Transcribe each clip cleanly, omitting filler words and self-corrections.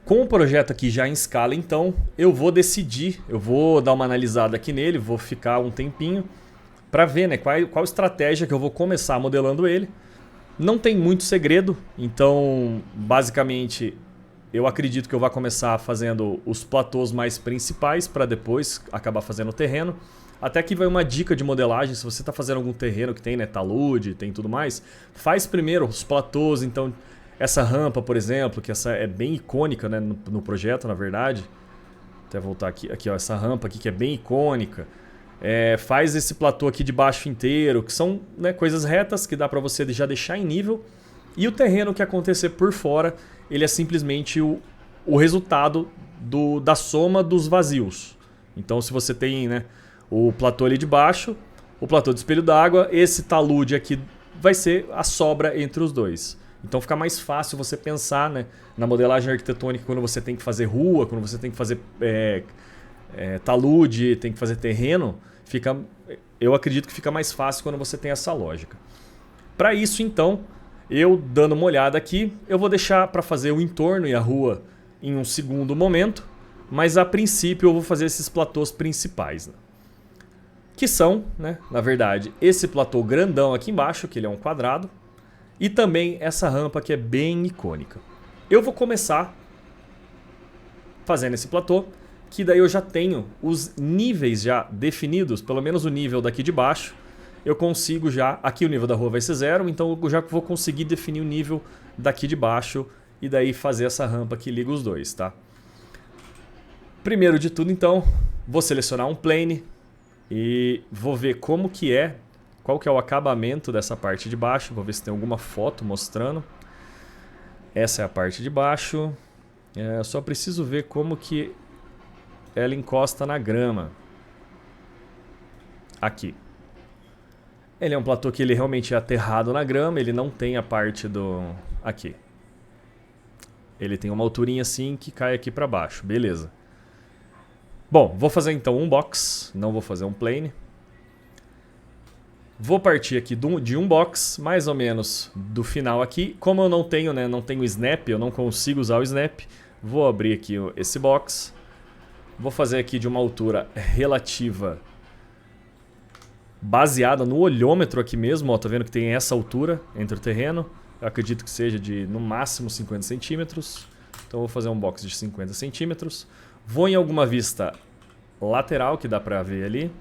Com o projeto aqui já em escala, então, eu vou decidir, eu vou dar uma analisada aqui nele, vou ficar um tempinho para ver, né, qual estratégia que eu vou começar modelando ele. Não tem muito segredo, então basicamente eu acredito que eu vou começar fazendo os platôs mais principais para depois acabar fazendo o terreno. Até aqui vai uma dica de modelagem, se você está fazendo algum terreno que tem, né, talude, tem tudo mais, faz primeiro os platôs, então essa rampa, por exemplo, que essa é bem icônica, né, no projeto, na verdade. Até voltar aqui ó, essa rampa aqui que é bem icônica. Faz esse platô aqui de baixo inteiro, que são, né, coisas retas que dá para você já deixar em nível. E o terreno que acontecer por fora, ele é simplesmente o resultado da soma dos vazios. Então se você tem, né, o platô ali de baixo, o platô de espelho d'água, esse talude aqui vai ser a sobra entre os dois. Então fica mais fácil você pensar, né, na modelagem arquitetônica quando você tem que fazer rua, quando você tem que fazer talude, tem que fazer terreno, eu acredito que fica mais fácil quando você tem essa lógica. Para isso, então, eu dando uma olhada aqui, eu vou deixar para fazer o entorno e a rua em um segundo momento, mas a princípio eu vou fazer esses platôs principais, né? Que são, né, na verdade, esse platô grandão aqui embaixo, que ele é um quadrado, e também essa rampa que é bem icônica. Eu vou começar fazendo esse platô, que daí eu já tenho os níveis já definidos, pelo menos o nível daqui de baixo. Eu consigo já, aqui o nível da rua vai ser 0, então eu já vou conseguir definir o nível daqui de baixo e daí fazer essa rampa que liga os dois, tá? Primeiro de tudo, então, vou selecionar um plane e vou ver como que é, qual que é o acabamento dessa parte de baixo. Vou ver se tem alguma foto mostrando. Essa é a parte de baixo. Eu só preciso ver como que ela encosta na grama. Aqui. Ele é um platô que ele realmente é aterrado na grama, ele não tem a parte do... Aqui. Ele tem uma alturinha assim que cai aqui para baixo, beleza. Bom, vou fazer então um box, não vou fazer um plane. Vou partir aqui de um box, mais ou menos do final aqui. Como eu não tenho, né, não tenho snap, eu não consigo usar o snap, vou abrir aqui esse box. Vou fazer aqui de uma altura relativa baseada no olhômetro aqui mesmo, ó, tá vendo que tem essa altura entre o terreno. Eu acredito que seja de no máximo 50 centímetros. Então eu vou fazer um box de 50 centímetros. Vou em alguma vista lateral que dá pra ver ali.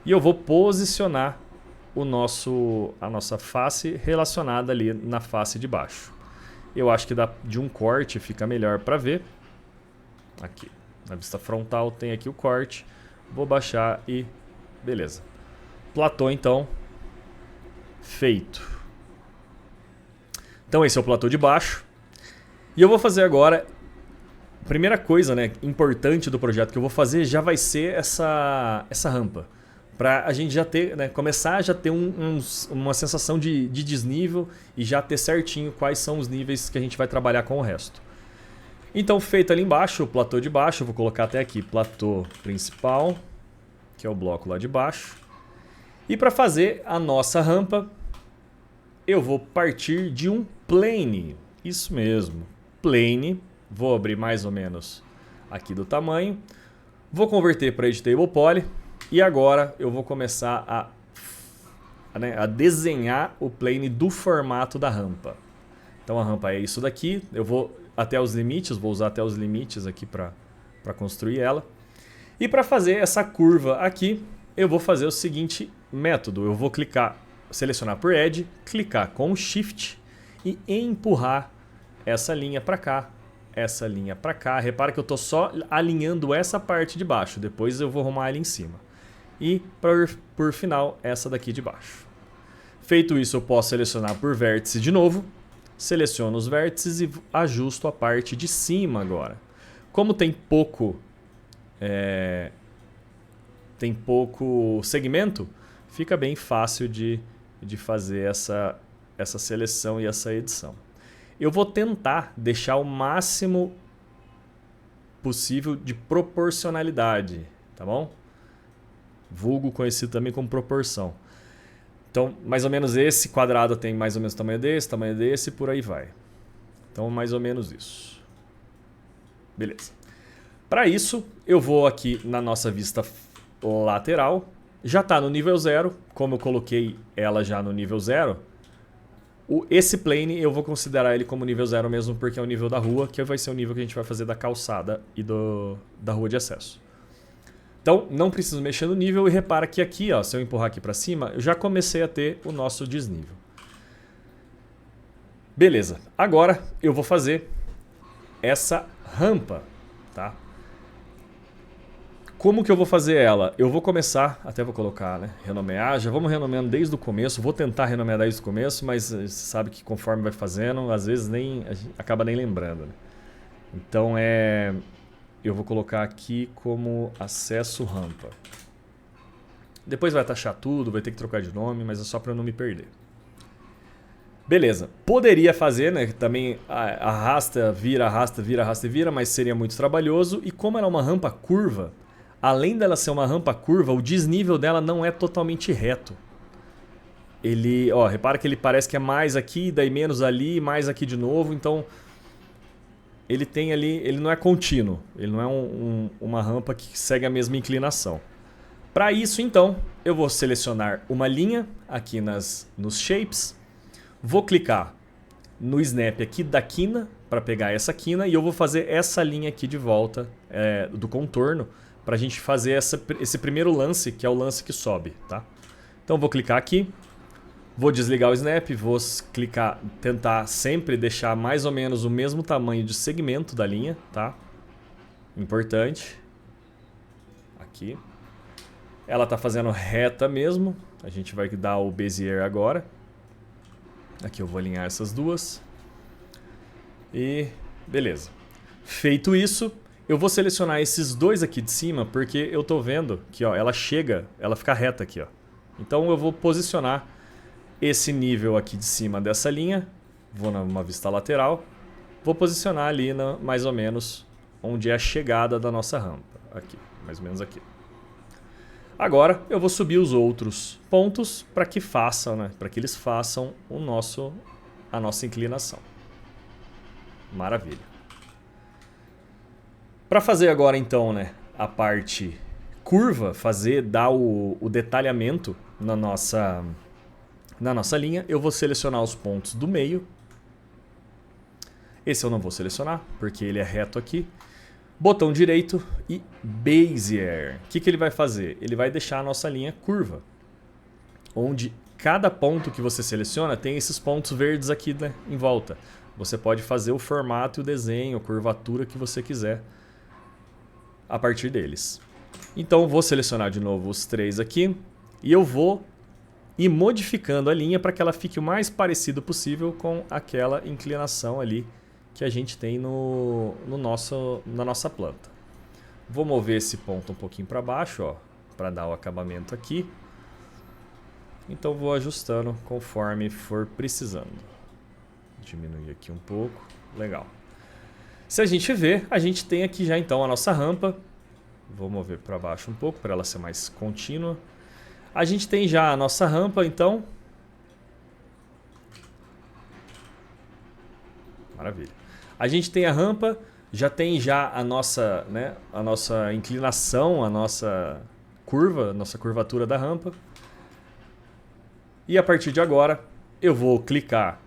E eu vou posicionar a nossa face relacionada ali na face de baixo. Eu acho que de um corte fica melhor pra ver. Aqui, na vista frontal tem aqui o corte. Vou baixar e beleza. Platô, então, feito. Então esse é o platô de baixo. E eu vou fazer agora... A primeira coisa, né, importante do projeto que eu vou fazer já vai ser essa rampa. Para a gente já ter, né, começar a já ter uma sensação de desnível e já ter certinho quais são os níveis que a gente vai trabalhar com o resto. Então, feito ali embaixo, o platô de baixo, eu vou colocar até aqui, platô principal, que é o bloco lá de baixo. E para fazer a nossa rampa, eu vou partir de um plane. Isso mesmo, plane. Vou abrir mais ou menos aqui do tamanho. Vou converter para Editable Poly. E agora eu vou começar a desenhar o plane do formato da rampa. Então a rampa é isso daqui. Eu vou até os limites, vou usar até os limites aqui para construir ela. E para fazer essa curva aqui, eu vou fazer o seguinte método. Eu vou selecionar por Edge, clicar com Shift e empurrar essa linha para cá, essa linha para cá. Repara que eu estou só alinhando essa parte de baixo, depois eu vou arrumar ela em cima. E por final, essa daqui de baixo. Feito isso, eu posso selecionar por vértice de novo. Seleciono os vértices e ajusto a parte de cima agora. Como tem pouco segmento, fica bem fácil de fazer essa seleção e essa edição. Eu vou tentar deixar o máximo possível de proporcionalidade, tá bom? Vulgo conhecido também como proporção. Então, mais ou menos esse quadrado tem mais ou menos tamanho desse e por aí vai. Então, mais ou menos isso. Beleza. Para isso, eu vou aqui na nossa vista lateral. Já está no nível 0. Como eu coloquei ela já no nível 0, esse plane eu vou considerar ele como nível 0 mesmo, porque é o nível da rua, que vai ser o nível que a gente vai fazer da calçada e da rua de acesso. Então, não preciso mexer no nível e repara que aqui, ó, se eu empurrar aqui para cima, eu já comecei a ter o nosso desnível. Beleza. Agora eu vou fazer essa rampa, tá? Como que eu vou fazer ela? Eu vou começar, até vou colocar, né, renomear, já vamos renomeando desde o começo, vou tentar renomear desde o começo, mas você sabe que conforme vai fazendo, às vezes a gente acaba nem lembrando, né? Então eu vou colocar aqui como acesso rampa. Depois vai taxar tudo, vai ter que trocar de nome, mas é só para eu não me perder. Beleza, poderia fazer, né, também arrasta, vira, mas seria muito trabalhoso. E como ela é uma rampa curva, além dela ser uma rampa curva, o desnível dela não é totalmente reto. Ele, ó, repara que ele parece que é mais aqui, daí menos ali, mais aqui de novo. Então, ele tem ali, ele não é contínuo. Ele não é uma rampa que segue a mesma inclinação. Para isso, então, eu vou selecionar uma linha aqui nos shapes. Vou clicar no snap aqui da quina para pegar essa quina e eu vou fazer essa linha aqui de volta do contorno para a gente fazer esse primeiro lance, que é o lance que sobe, tá? Então vou clicar aqui, vou desligar o snap, vou clicar, tentar sempre deixar mais ou menos o mesmo tamanho de segmento da linha, tá? Importante. Aqui. Ela tá fazendo reta mesmo, a gente vai dar o Bezier agora. Aqui eu vou alinhar essas duas. E beleza. Feito isso, eu vou selecionar esses dois aqui de cima, porque eu tô vendo que, ó, ela fica reta aqui, ó. Então eu vou posicionar esse nível aqui de cima dessa linha, vou numa vista lateral, vou posicionar ali mais ou menos onde é a chegada da nossa rampa, aqui, mais ou menos aqui. Agora eu vou subir os outros pontos para que façam, né, para que eles façam a nossa inclinação. Maravilha. Para fazer agora então, né, a parte curva, dar o detalhamento na nossa linha, eu vou selecionar os pontos do meio. Esse eu não vou selecionar, porque ele é reto aqui. Botão direito e Bezier. O que ele vai fazer? Ele vai deixar a nossa linha curva, onde cada ponto que você seleciona tem esses pontos verdes aqui, né, em volta. Você pode fazer o formato e o desenho, a curvatura que você quiser a partir deles. Então vou selecionar de novo os três aqui e eu vou ir modificando a linha para que ela fique o mais parecido possível com aquela inclinação ali que a gente tem na nossa planta. Vou mover esse ponto um pouquinho para baixo, ó, para dar o acabamento aqui. Então vou ajustando conforme for precisando. Diminuir aqui um pouco. Legal. Se a gente ver, a gente tem aqui já então a nossa rampa. Vou mover para baixo um pouco para ela ser mais contínua. A gente tem já a nossa rampa, então. Maravilha. A gente tem a rampa, já tem a nossa, né, a nossa inclinação, a nossa curva, a nossa curvatura da rampa. E a partir de agora, eu vou clicar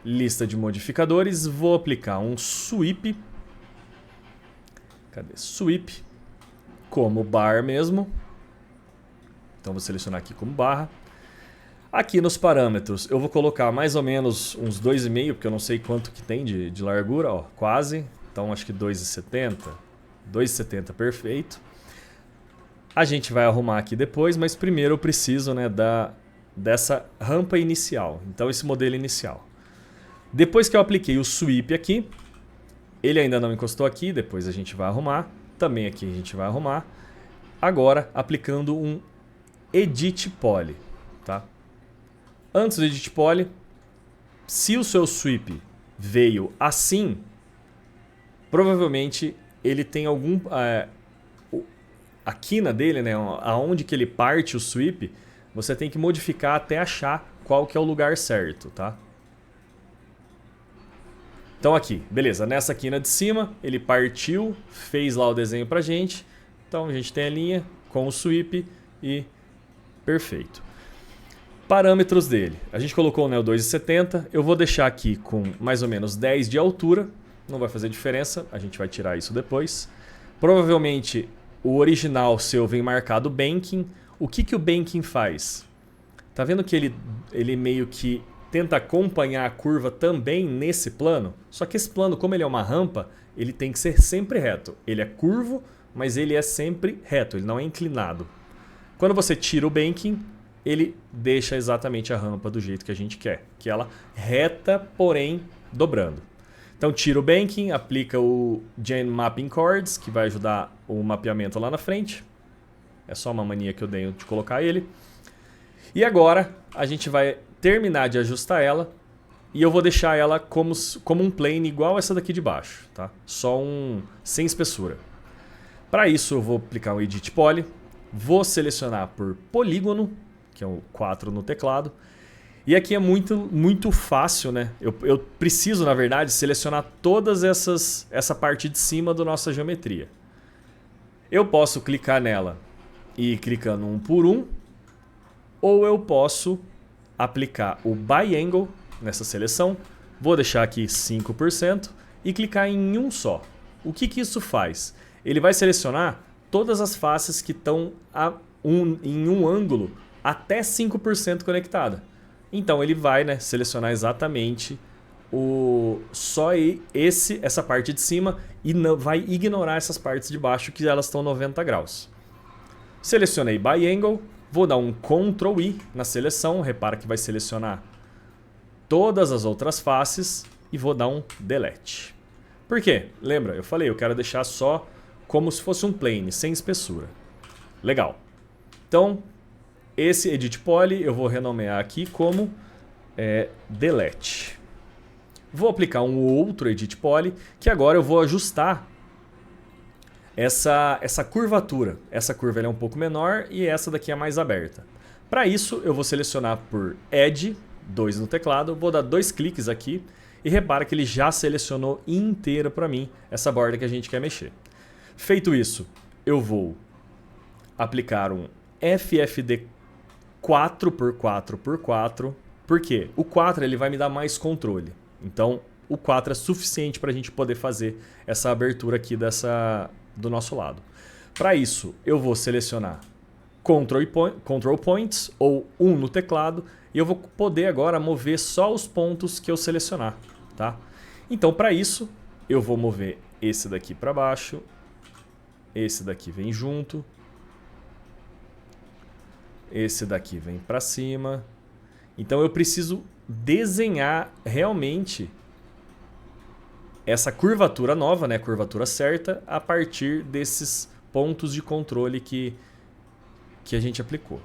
lista de modificadores, vou aplicar um sweep. Cadê? Sweep como bar mesmo. Então vou selecionar aqui como barra. Aqui nos parâmetros eu vou colocar mais ou menos uns 2,5, porque eu não sei quanto que tem de largura, ó, quase. Então acho que 2,70. 2,70 perfeito. A gente vai arrumar aqui depois, mas primeiro eu preciso, né, dessa rampa inicial. Então esse modelo inicial. Depois que eu apliquei o sweep aqui, ele ainda não encostou aqui, depois a gente vai arrumar. Também aqui a gente vai arrumar. Agora aplicando um Edit Poly, tá? Antes do Edit Poly, se o seu sweep veio assim, provavelmente ele tem algum... a quina dele, né, aonde que ele parte o sweep, você tem que modificar até achar qual que é o lugar certo, tá? Então aqui, beleza, nessa quina de cima, ele partiu, fez lá o desenho pra gente. Então a gente tem a linha com o sweep e perfeito. Parâmetros dele, a gente colocou o 2,70, eu vou deixar aqui com mais ou menos 10 de altura, não vai fazer diferença, a gente vai tirar isso depois. Provavelmente o original seu vem marcado banking. O que o banking faz? Tá vendo que ele meio que tenta acompanhar a curva também nesse plano? Só que esse plano, como ele é uma rampa, ele tem que ser sempre reto. Ele é curvo, mas ele é sempre reto, ele não é inclinado. Quando você tira o banking, ele deixa exatamente a rampa do jeito que a gente quer, que ela reta, porém dobrando. Então tira o banking, aplica o Gen Mapping Chords, que vai ajudar o mapeamento lá na frente. É só uma mania que eu tenho de colocar ele. E agora a gente vai terminar de ajustar ela e eu vou deixar ela como um plane igual essa daqui de baixo, tá? Só sem espessura. Para isso eu vou aplicar um Edit Poly, vou selecionar por polígono, que é o 4 no teclado. E aqui é muito fácil, né? Eu preciso, na verdade, selecionar todas essa parte de cima da nossa geometria. Eu posso clicar nela e ir clicando um por um, ou eu posso aplicar o Biangle nessa seleção, vou deixar aqui 5% e clicar em um só. O que isso faz? Ele vai selecionar todas as faces que estão em um ângulo até 5% conectada. Então ele vai, né, selecionar exatamente só essa parte de cima e não, vai ignorar essas partes de baixo que elas estão 90 graus. Selecionei Biangle, vou dar um Ctrl I na seleção, repara que vai selecionar todas as outras faces e vou dar um Delete. Por quê? Lembra, eu falei, eu quero deixar só como se fosse um plane, sem espessura. Legal. Então, esse Edit Poly eu vou renomear aqui como Delete. Vou aplicar um outro Edit Poly, que agora eu vou ajustar essa curvatura. Essa curva é um pouco menor e essa daqui é mais aberta. Para isso, eu vou selecionar por Edge, 2 no teclado, vou dar 2 cliques aqui e repara que ele já selecionou inteiro para mim essa borda que a gente quer mexer. Feito isso, eu vou aplicar um FFD 4x4x4. Por quê? O 4 ele vai me dar mais controle. Então, o 4 é suficiente para a gente poder fazer essa abertura aqui do nosso lado. Para isso, eu vou selecionar Control Points ou 1 no teclado e eu vou poder agora mover só os pontos que eu selecionar, tá? Então, para isso, eu vou mover esse daqui para baixo, esse daqui vem junto, esse daqui vem para cima. Então eu preciso desenhar realmente essa curvatura nova, né, curvatura certa, a partir desses pontos de controle que a gente aplicou.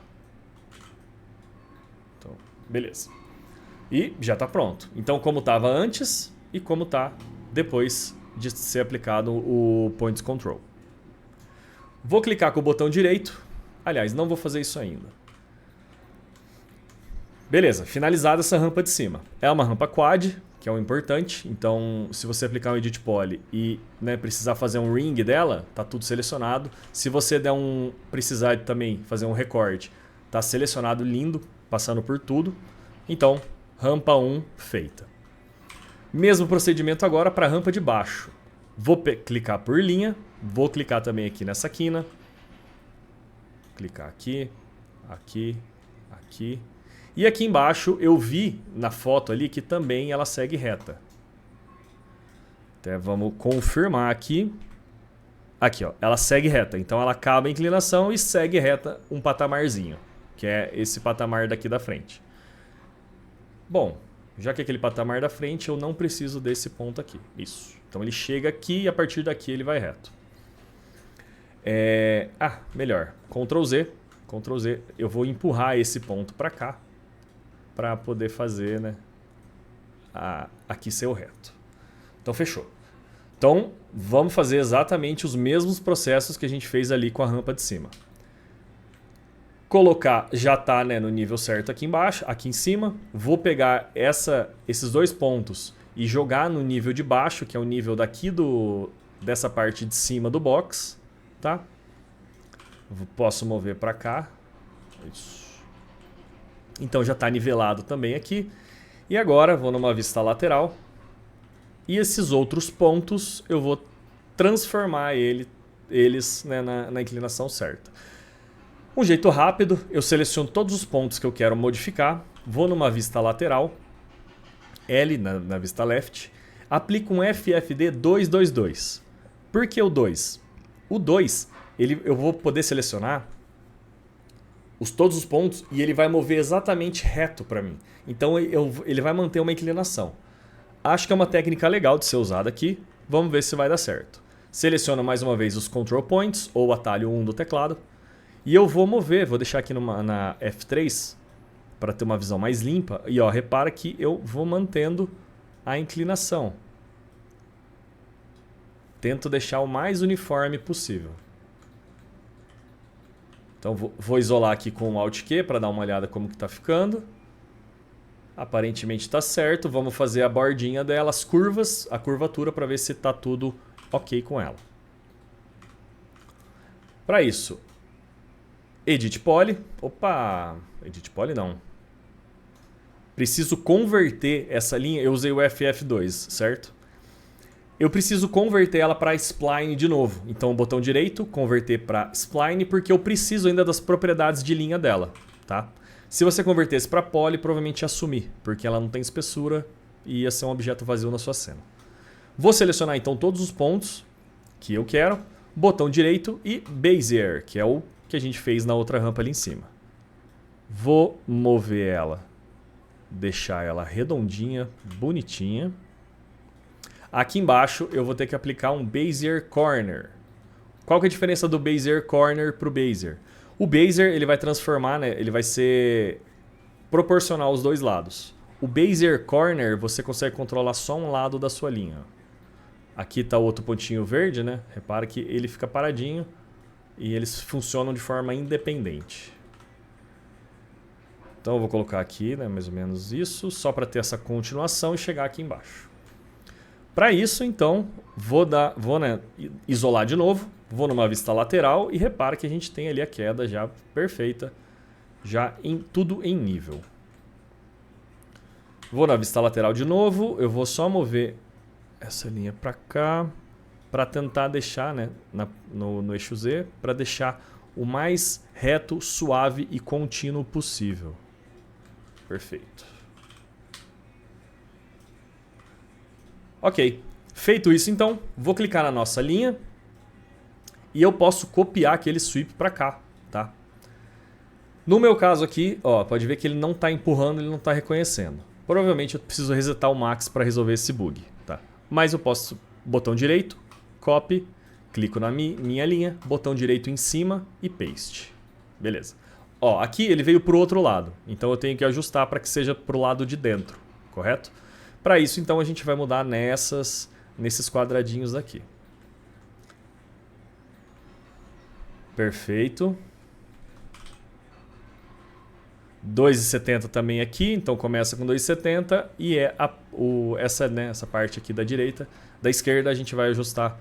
Então, beleza. E já está pronto. Então, como estava antes e como está depois de ser aplicado o Points Control. Vou clicar com o botão direito. Aliás, não vou fazer isso ainda. Beleza, finalizada essa rampa de cima. É uma rampa quad, que é o importante. Então, se você aplicar um Edit Poly e precisar fazer um ring dela, tá tudo selecionado. Se você precisar também fazer um recorte, tá selecionado lindo, passando por tudo. Então, rampa 1 feita. Mesmo procedimento agora para a rampa de baixo. Vou clicar por linha, vou clicar também aqui nessa quina. Clicar aqui, aqui, aqui. E aqui embaixo eu vi na foto ali que também ela segue reta. Até vamos confirmar aqui. Aqui, ó, ela segue reta. Então ela acaba a inclinação e segue reta um patamarzinho, que é esse patamar daqui da frente. Bom, já que aquele patamar da frente, eu não preciso desse ponto aqui. Isso. Então ele chega aqui e a partir daqui ele vai reto. Melhor. Ctrl Z. Ctrl Z. Eu vou empurrar esse ponto para cá para poder fazer, né, aqui ser o reto. Então fechou. Então vamos fazer exatamente os mesmos processos que a gente fez ali com a rampa de cima. Colocar, já está, né, no nível certo aqui embaixo, aqui em cima. Vou pegar esses dois pontos e jogar no nível de baixo, que é o nível daqui dessa parte de cima do box, tá? Posso mover para cá. Isso. Então já está nivelado também aqui. E agora vou numa vista lateral. E esses outros pontos eu vou transformar eles, né, na inclinação certa. Um jeito rápido, eu seleciono todos os pontos que eu quero modificar. Vou numa vista lateral. L na vista left. Aplico um FFD 222. Por que o 2? O 2, eu vou poder selecionar todos os pontos e ele vai mover exatamente reto para mim. Então ele vai manter uma inclinação. Acho que é uma técnica legal de ser usada aqui. Vamos ver se vai dar certo. Seleciono mais uma vez os control points ou o atalho 1 do teclado. E eu vou mover, vou deixar aqui na F3 para ter uma visão mais limpa. E ó, repara que eu vou mantendo a inclinação. Tento deixar o mais uniforme possível. Então vou isolar aqui com o Alt Q para dar uma olhada como que está ficando. Aparentemente está certo. Vamos fazer a bordinha dela, as curvas, a curvatura para ver se está tudo ok com ela. Para isso, Edit Poly. Opa, Edit Poly não. Preciso converter essa linha. Eu usei o FF2, certo? Eu preciso converter ela para spline de novo. Então, o botão direito, converter para spline, porque eu preciso ainda das propriedades de linha dela, tá? Se você convertesse para poly, provavelmente ia sumir, porque ela não tem espessura e ia ser um objeto vazio na sua cena. Vou selecionar então todos os pontos que eu quero, botão direito e Bezier, que é o que a gente fez na outra rampa ali em cima. Vou mover ela, deixar ela redondinha, bonitinha. Aqui embaixo eu vou ter que aplicar um Bezier Corner. Qual que é a diferença do Bezier Corner para o Bezier? O Bezier ele vai transformar, né, ele vai ser proporcional aos dois lados. O Bezier Corner você consegue controlar só um lado da sua linha. Aqui está o outro pontinho verde, né? Repara que ele fica paradinho e eles funcionam de forma independente. Então eu vou colocar aqui, né, mais ou menos isso, só para ter essa continuação e chegar aqui embaixo. Para isso, então, vou isolar de novo, vou numa vista lateral e repara que a gente tem ali a queda já perfeita, já tudo em nível. Vou na vista lateral de novo, eu vou só mover essa linha para cá, para tentar deixar, né, no eixo Z, para deixar o mais reto, suave e contínuo possível. Perfeito. Ok, feito isso então, vou clicar na nossa linha e eu posso copiar aquele sweep para cá, tá? No meu caso aqui, ó, pode ver que ele não está empurrando, ele não está reconhecendo. Provavelmente eu preciso resetar o Max para resolver esse bug, tá? Mas eu posso, botão direito, copy, clico na minha linha, botão direito em cima e paste. Beleza. Ó, aqui ele veio para o outro lado, então eu tenho que ajustar para que seja para o lado de dentro, correto? Para isso, então, a gente vai mudar nesses quadradinhos aqui. Perfeito. 2,70 também aqui, então começa com 2,70 e essa parte aqui da direita. Da esquerda a gente vai ajustar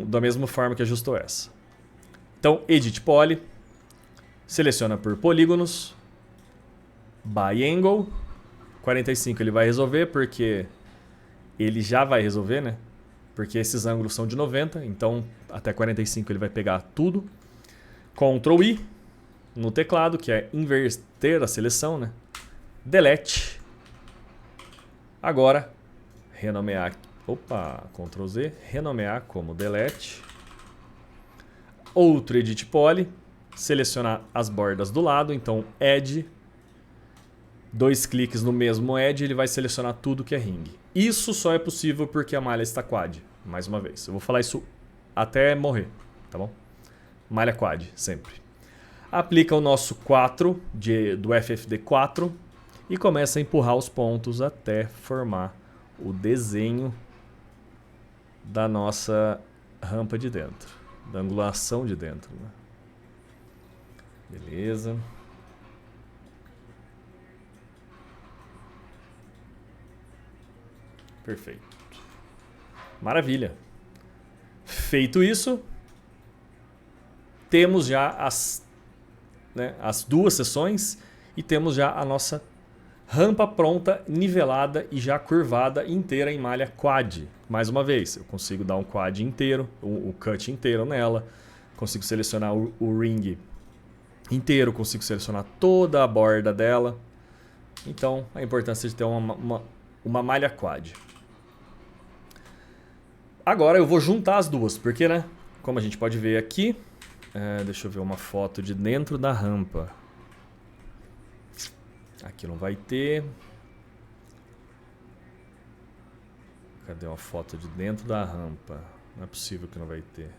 da mesma forma que ajustou essa. Então, Edit Poly, seleciona por polígonos, By Angle. 45 ele vai resolver porque ele já vai resolver, né? Porque esses ângulos são de 90, então até 45 ele vai pegar tudo. Ctrl I no teclado, que é inverter a seleção, né? Delete. Agora, renomear. Opa, Ctrl Z, renomear como delete. Outro Edit Poly, selecionar as bordas do lado, então Add. 2 cliques no mesmo Edge, ele vai selecionar tudo que é ring. Isso só é possível porque a malha está quad. Mais uma vez, eu vou falar isso até morrer, tá bom? Malha quad, sempre. Aplica o nosso 4 do FFD 4 e começa a empurrar os pontos até formar o desenho da nossa rampa de dentro, da angulação de dentro, né? Beleza. Perfeito. Maravilha. Feito isso, temos já as duas seções e temos já a nossa rampa pronta, nivelada e já curvada inteira em malha quad. Mais uma vez, eu consigo dar um quad inteiro, o cut inteiro nela, consigo selecionar o ring inteiro, consigo selecionar toda a borda dela. Então, a importância de ter uma malha quad. Agora eu vou juntar as duas, porque, né, como a gente pode ver aqui, deixa eu ver uma foto de dentro da rampa. Aqui não vai ter. Cadê uma foto de dentro da rampa? Não é possível que não vai ter.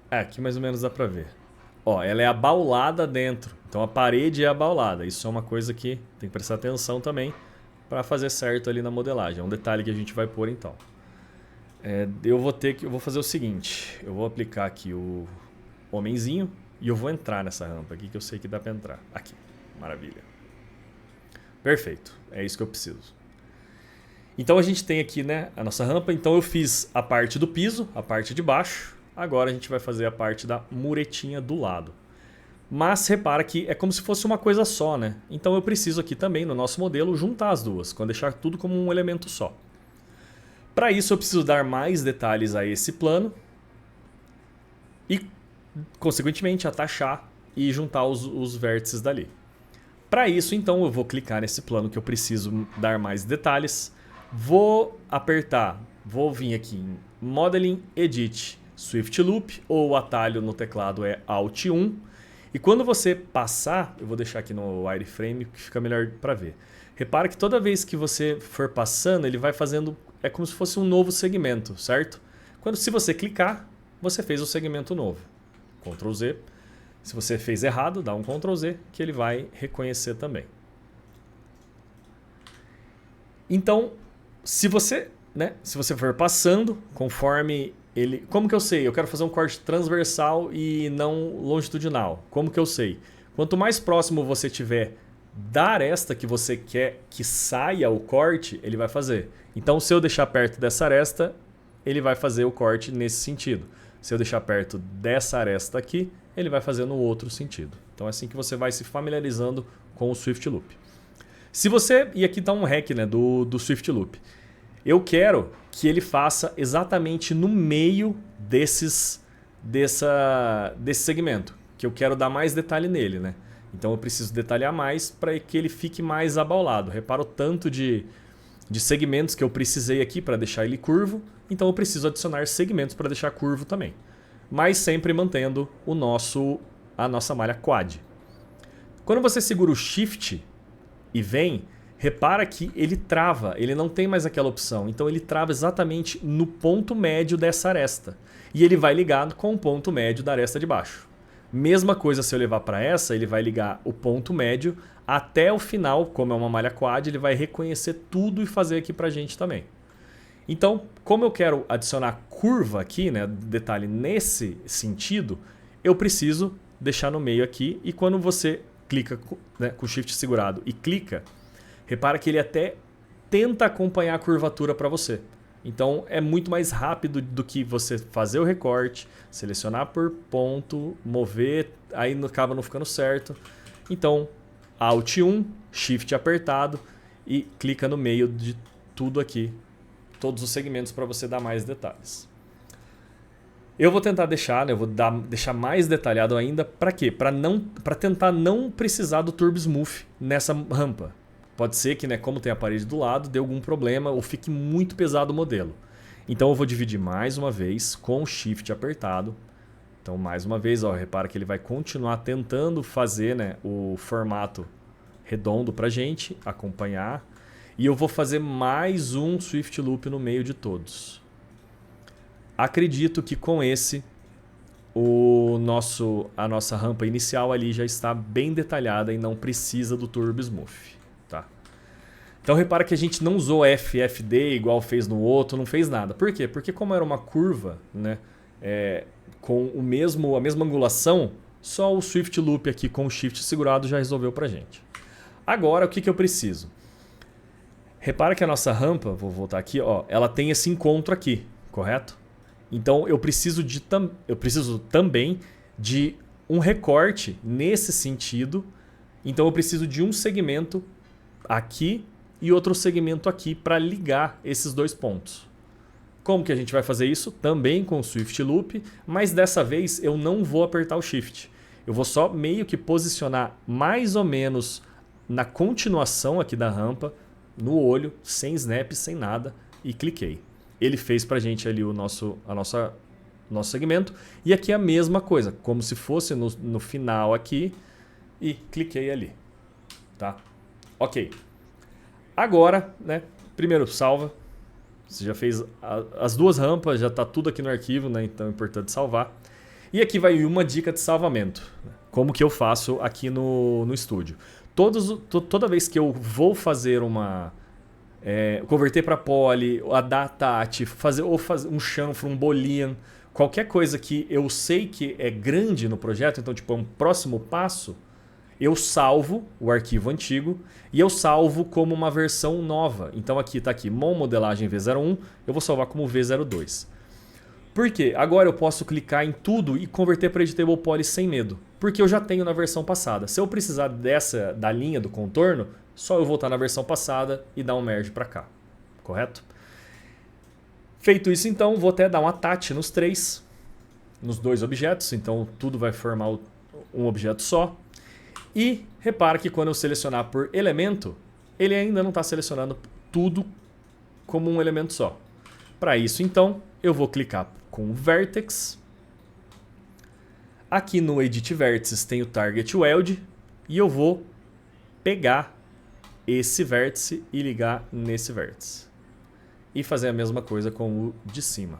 Aqui mais ou menos dá pra ver. Ó, ela é abaulada dentro. Então a parede é abaulada. Isso é uma coisa que tem que prestar atenção também para fazer certo ali na modelagem. É um detalhe que a gente vai pôr então. Eu vou fazer o seguinte. Eu vou aplicar aqui o homenzinho e eu vou entrar nessa rampa aqui que eu sei que dá para entrar. Aqui, maravilha. Perfeito, é isso que eu preciso. Então a gente tem aqui, né, a nossa rampa. Então eu fiz a parte do piso, a parte de baixo. Agora a gente vai fazer a parte da muretinha do lado. Mas repara que é como se fosse uma coisa só, né? Então eu preciso aqui também, no nosso modelo, juntar as duas, deixar tudo como um elemento só. Para isso eu preciso dar mais detalhes a esse plano e, consequentemente, atachar e juntar os vértices dali. Para isso, então, eu vou clicar nesse plano que eu preciso dar mais detalhes. Vou apertar, vou vir aqui em Modeling, Edit, Swift Loop, ou o atalho no teclado é Alt 1. E quando você passar, eu vou deixar aqui no wireframe que fica melhor para ver. Repara que toda vez que você for passando, ele vai fazendo, é como se fosse um novo segmento, certo? Se você clicar, você fez o segmento novo. Ctrl Z. Se você fez errado, dá um Ctrl Z que ele vai reconhecer também. Então, se você for passando, conforme ele... Como que eu sei? Eu quero fazer um corte transversal e não longitudinal. Como que eu sei? Quanto mais próximo você tiver da aresta que você quer que saia o corte, ele vai fazer. Então, se eu deixar perto dessa aresta, ele vai fazer o corte nesse sentido. Se eu deixar perto dessa aresta aqui, ele vai fazer no outro sentido. Então é assim que você vai se familiarizando com o Swift Loop. Se você... E aqui está um hack, né, do Swift Loop. Eu quero que ele faça exatamente no meio desse segmento, que eu quero dar mais detalhe nele, né? Então eu preciso detalhar mais para que ele fique mais abaulado. Repara o tanto de segmentos que eu precisei aqui para deixar ele curvo, então eu preciso adicionar segmentos para deixar curvo também. Mas sempre mantendo a nossa malha quad. Quando você segura o Shift e vem... Repara que ele trava, ele não tem mais aquela opção. Então ele trava exatamente no ponto médio dessa aresta. E ele vai ligar com o ponto médio da aresta de baixo. Mesma coisa se eu levar para essa, ele vai ligar o ponto médio até o final, como é uma malha quad, ele vai reconhecer tudo e fazer aqui pra gente também. Então, como eu quero adicionar curva aqui, né, detalhe nesse sentido, eu preciso deixar no meio aqui. E quando você clica, né, com o Shift segurado e clica... Repara que ele até tenta acompanhar a curvatura para você. Então é muito mais rápido do que você fazer o recorte, selecionar por ponto, mover, aí acaba não ficando certo. Então Alt 1, Shift apertado e clica no meio de tudo aqui, todos os segmentos para você dar mais detalhes. Eu vou tentar deixar, né, eu vou deixar mais detalhado ainda. Para quê? Para tentar não precisar do Turbo Smooth nessa rampa. Pode ser que, né, como tem a parede do lado, dê algum problema ou fique muito pesado o modelo. Então eu vou dividir mais uma vez com o Shift apertado. Então mais uma vez, ó, repara que ele vai continuar tentando fazer, né, o formato redondo para a gente acompanhar. E eu vou fazer mais um Swift Loop no meio de todos. Acredito que com esse a nossa rampa inicial ali já está bem detalhada e não precisa do Turbo Smooth. Tá? Então repara que a gente não usou FFD igual fez no outro, não fez nada. Por quê? Porque como era uma curva, né, com a mesma angulação, só o Swift Loop aqui com o Shift segurado já resolveu pra gente. Agora, o que eu preciso? Repara que a nossa rampa, vou voltar aqui, ó, ela tem esse encontro aqui, correto? Então eu preciso também de um recorte nesse sentido. Então eu preciso de um segmento aqui e outro segmento aqui para ligar esses dois pontos. Como que a gente vai fazer isso? Também com o Swift Loop, mas dessa vez eu não vou apertar o Shift. Eu vou só meio que posicionar mais ou menos na continuação aqui da rampa, no olho, sem snap, sem nada, e cliquei. Ele fez pra gente ali o nosso segmento. E aqui é a mesma coisa, como se fosse no final aqui, e cliquei ali. Tá? Ok. Agora, né? Primeiro, salva. Você já fez as duas rampas, já está tudo aqui no arquivo, né? Então é importante salvar. E aqui vai uma dica de salvamento. Como que eu faço aqui no estúdio. Toda vez que eu vou fazer converter para poly, a data fazer um chanfro, um boolean, qualquer coisa que eu sei que é grande no projeto, então tipo é um próximo passo, eu salvo o arquivo antigo e eu salvo como uma versão nova. Então aqui está aqui, modelagem V01, eu vou salvar como V02. Por quê? Agora eu posso clicar em tudo e converter para Editable Poly sem medo. Porque eu já tenho na versão passada. Se eu precisar da linha do contorno, só eu voltar na versão passada e dar um merge para cá. Correto? Feito isso então, vou até dar um attach nos dois objetos. Então tudo vai formar um objeto só. E repara que quando eu selecionar por elemento, ele ainda não está selecionando tudo como um elemento só. Para isso então, eu vou clicar com o Vertex. Aqui no Edit Vértices tem o Target Weld. E eu vou pegar esse vértice e ligar nesse vértice. E fazer a mesma coisa com o de cima.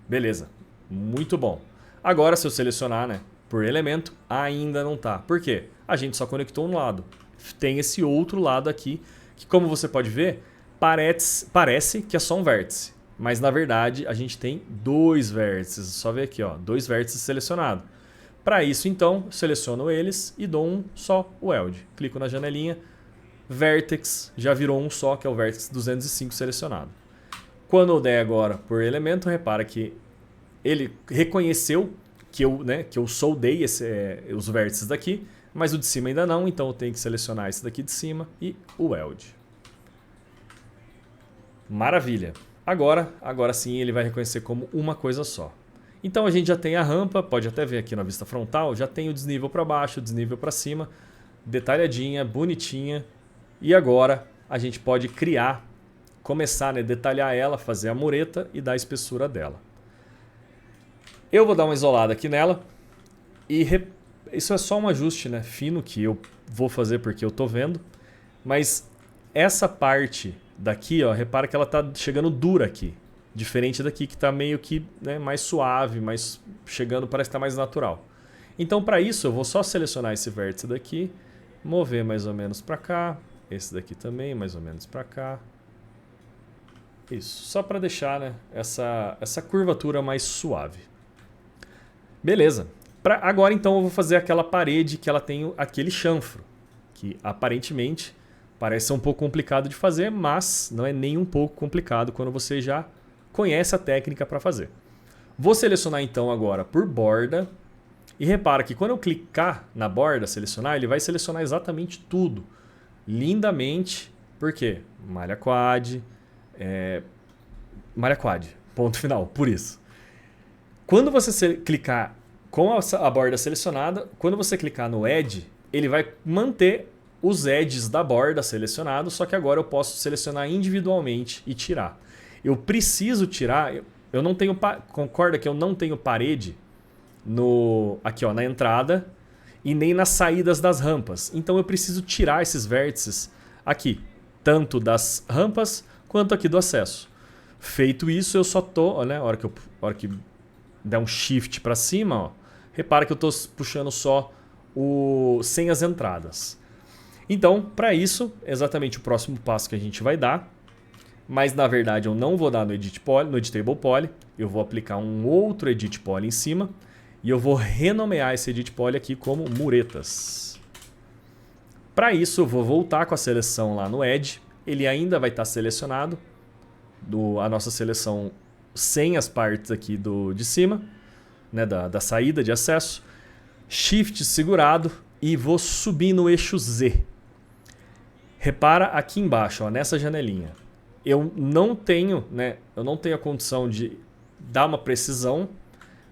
Beleza. Muito bom. Agora se eu selecionar, né, por elemento, ainda não está. Por quê? A gente só conectou um lado. Tem esse outro lado aqui, que como você pode ver, parece que é só um vértice. Mas na verdade a gente tem dois vértices. Só ver aqui, ó, dois vértices selecionados. Para isso então, seleciono eles e dou só weld. Clico na janelinha, Vertex, já virou um só, que é o vértice 205 selecionado. Quando eu der agora por elemento, repara que ele reconheceu que eu soldei os vértices daqui, mas o de cima ainda não, então eu tenho que selecionar esse daqui de cima e o weld. Maravilha! Agora sim ele vai reconhecer como uma coisa só. Então a gente já tem a rampa, pode até ver aqui na vista frontal, já tem o desnível para baixo, o desnível para cima, detalhadinha, bonitinha. E agora a gente pode começar a detalhar ela, fazer a mureta e dar a espessura dela. Eu vou dar uma isolada aqui nela e isso é só um ajuste, né, fino que eu vou fazer porque eu estou vendo. Mas essa parte daqui, ó, repara que ela está chegando dura aqui. Diferente daqui que está meio que, né, mais suave, mais chegando, parece que está mais natural. Então para isso eu vou só selecionar esse vértice daqui, mover mais ou menos para cá, esse daqui também mais ou menos para cá. Isso, só para deixar, né, essa curvatura mais suave. Beleza. Agora então eu vou fazer aquela parede que ela tem aquele chanfro, que aparentemente parece ser um pouco complicado de fazer, mas não é nem um pouco complicado quando você já conhece a técnica para fazer. Vou selecionar então agora por borda. E repara que quando eu clicar na borda, selecionar, ele vai selecionar exatamente tudo. Lindamente. Por quê? Malha quad. Malha quad. Ponto final. Por isso. Quando você clicar com a borda selecionada, quando você clicar no Edge, ele vai manter os edges da borda selecionados, só que agora eu posso selecionar individualmente e tirar. Eu preciso tirar, eu não tenho, concorda que eu não tenho parede aqui ó, na entrada e nem nas saídas das rampas. Então eu preciso tirar esses vértices aqui, tanto das rampas quanto aqui do acesso. Feito isso, eu só tô, né, a hora que der um shift para cima, ó, repara que eu estou puxando só sem as entradas. Então, para isso, exatamente o próximo passo que a gente vai dar. Mas na verdade eu não vou dar no Editable Poly, eu vou aplicar um outro Edit Poly em cima e eu vou renomear esse Edit Poly aqui como muretas. Para isso eu vou voltar com a seleção lá no Edge. Ele ainda vai estar selecionado. A nossa seleção sem as partes aqui de cima, né, da saída de acesso. Shift segurado e vou subir no eixo Z. Repara aqui embaixo, ó, nessa janelinha. Eu não tenho a condição de dar uma precisão,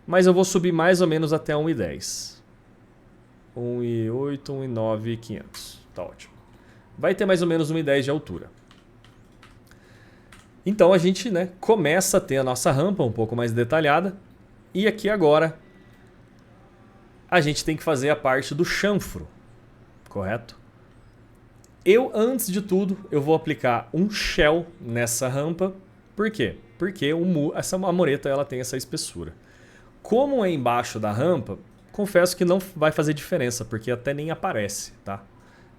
mas eu vou subir mais ou menos até 1,10. 1,8, 1,9, 500. Tá ótimo. Vai ter mais ou menos 1,10 de altura. Então a gente, né, começa a ter a nossa rampa um pouco mais detalhada. E aqui agora a gente tem que fazer a parte do chanfro, correto? Antes de tudo, eu vou aplicar um shell nessa rampa. Por quê? Porque a mureta ela tem essa espessura. Como é embaixo da rampa, confesso que não vai fazer diferença, porque até nem aparece, tá?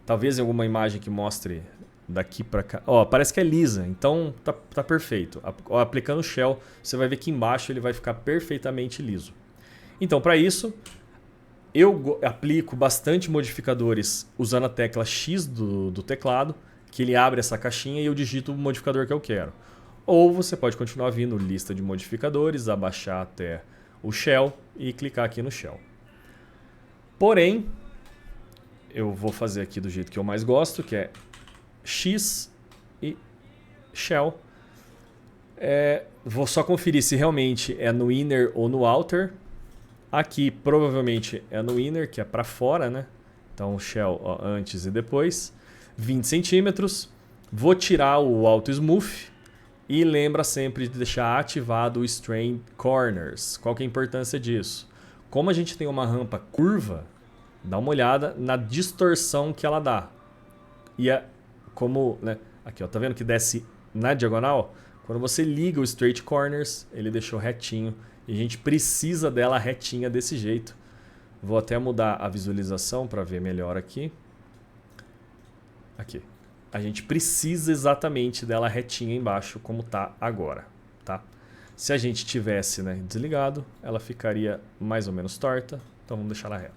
Talvez em alguma imagem que mostre daqui para cá. Ó, parece que é lisa, então tá perfeito. Aplicando o shell, você vai ver que embaixo ele vai ficar perfeitamente liso. Então, para isso, eu aplico bastante modificadores usando a tecla X do teclado, que ele abre essa caixinha e eu digito o modificador que eu quero. Ou você pode continuar vindo lista de modificadores, abaixar até o shell e clicar aqui no shell. Porém, eu vou fazer aqui do jeito que eu mais gosto, que é X e shell. Vou só conferir se realmente é no inner ou no outer. Aqui provavelmente é no inner, que é para fora, né? Então shell, ó, antes e depois. 20 centímetros. Vou tirar o auto smooth. E lembra sempre de deixar ativado o strain corners. Qual que é a importância disso? Como a gente tem uma rampa curva, dá uma olhada na distorção que ela dá. E como, né? Aqui, ó, tá vendo que desce na diagonal? Quando você liga o straight corners, ele deixou retinho. E a gente precisa dela retinha desse jeito. Vou até mudar a visualização para ver melhor aqui. Aqui. A gente precisa exatamente dela retinha embaixo, como tá agora, tá? Se a gente tivesse, né, desligado, ela ficaria mais ou menos torta. Então vamos deixar ela reta.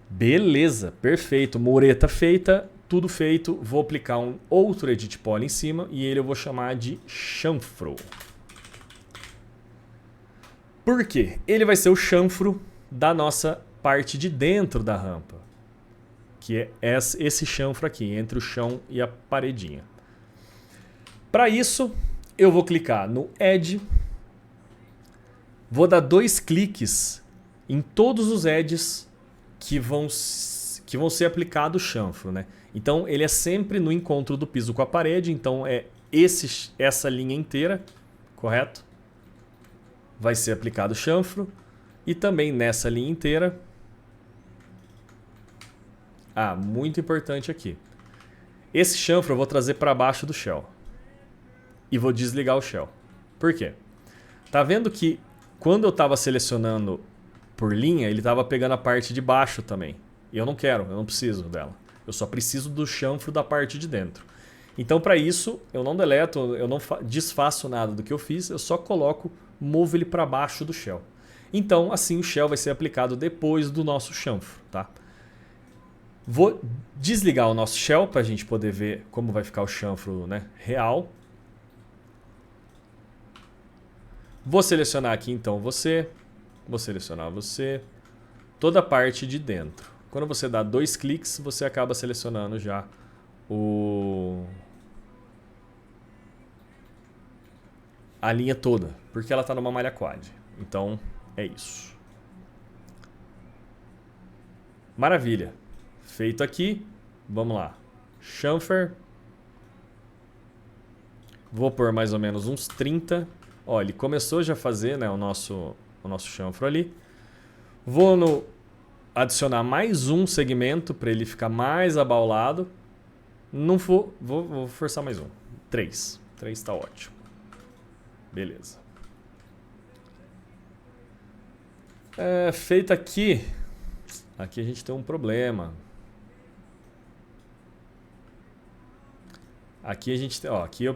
Beleza, perfeito. Mureta feita, tudo feito. Vou aplicar um outro Edit Poly em cima e ele eu vou chamar de chanfro. Por quê? Ele vai ser o chanfro da nossa parte de dentro da rampa. Que é esse chanfro aqui, entre o chão e a paredinha. Para isso, eu vou clicar no Edge. Vou dar 2 cliques em todos os edges que vão ser aplicado o chanfro, né? Então, ele é sempre no encontro do piso com a parede. Então, é essa linha inteira, correto? Vai ser aplicado o chanfro. E também nessa linha inteira. Muito importante aqui. Esse chanfro eu vou trazer para baixo do shell. E vou desligar o shell. Por quê? Tá vendo que quando eu estava selecionando por linha, ele estava pegando a parte de baixo também. E eu não quero, eu não preciso dela. Eu só preciso do chanfro da parte de dentro. Então, para isso, eu não deleto, eu não desfaço nada do que eu fiz, eu só movo ele para baixo do shell. Então, assim, o shell vai ser aplicado depois do nosso chanfro, tá? Vou desligar o nosso shell para a gente poder ver como vai ficar o chanfro, né, real. Vou selecionar aqui então você. Vou selecionar você. Toda a parte de dentro. Quando você dá 2 cliques, você acaba selecionando já a linha toda, porque ela está numa malha quad. Então, é isso. Maravilha. Feito aqui, vamos lá. Chamfer. Vou pôr mais ou menos uns 30. Ó, ele começou já a fazer, né, o nosso chanfro ali. Vou adicionar mais um segmento para ele ficar mais abaulado. Não vou forçar mais um. 3. 3 está ótimo. Beleza. Feito aqui. Aqui a gente tem um problema. Aqui a gente tem, ó, aqui é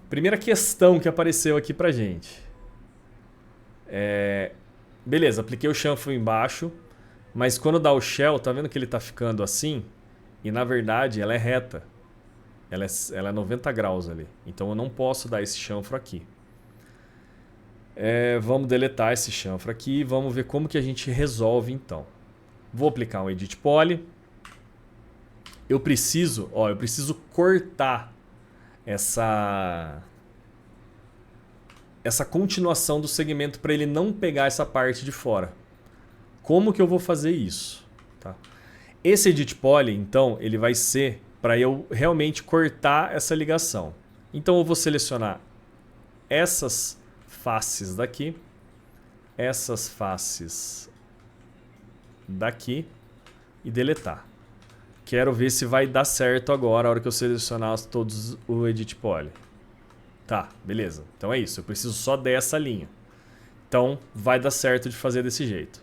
primeira questão que apareceu aqui pra gente. Beleza, apliquei o chanfro embaixo. Mas quando dá o shell, tá vendo que ele tá ficando assim? E na verdade ela é reta. Ela é 90 graus ali. Então eu não posso dar esse chanfro aqui. Vamos deletar esse chanfro aqui e vamos ver como que a gente resolve então. Vou aplicar um Edit Poly. Eu preciso cortar essa continuação do segmento para ele não pegar essa parte de fora. Como que eu vou fazer isso? Tá? Esse Edit Poly, então, ele vai ser para eu realmente cortar essa ligação. Então eu vou selecionar essas faces daqui, essas faces daqui e deletar. Quero ver se vai dar certo agora a hora que eu selecionar todos o Edit Poly. Tá, beleza. Então é isso, eu preciso só dessa linha. Então vai dar certo de fazer desse jeito.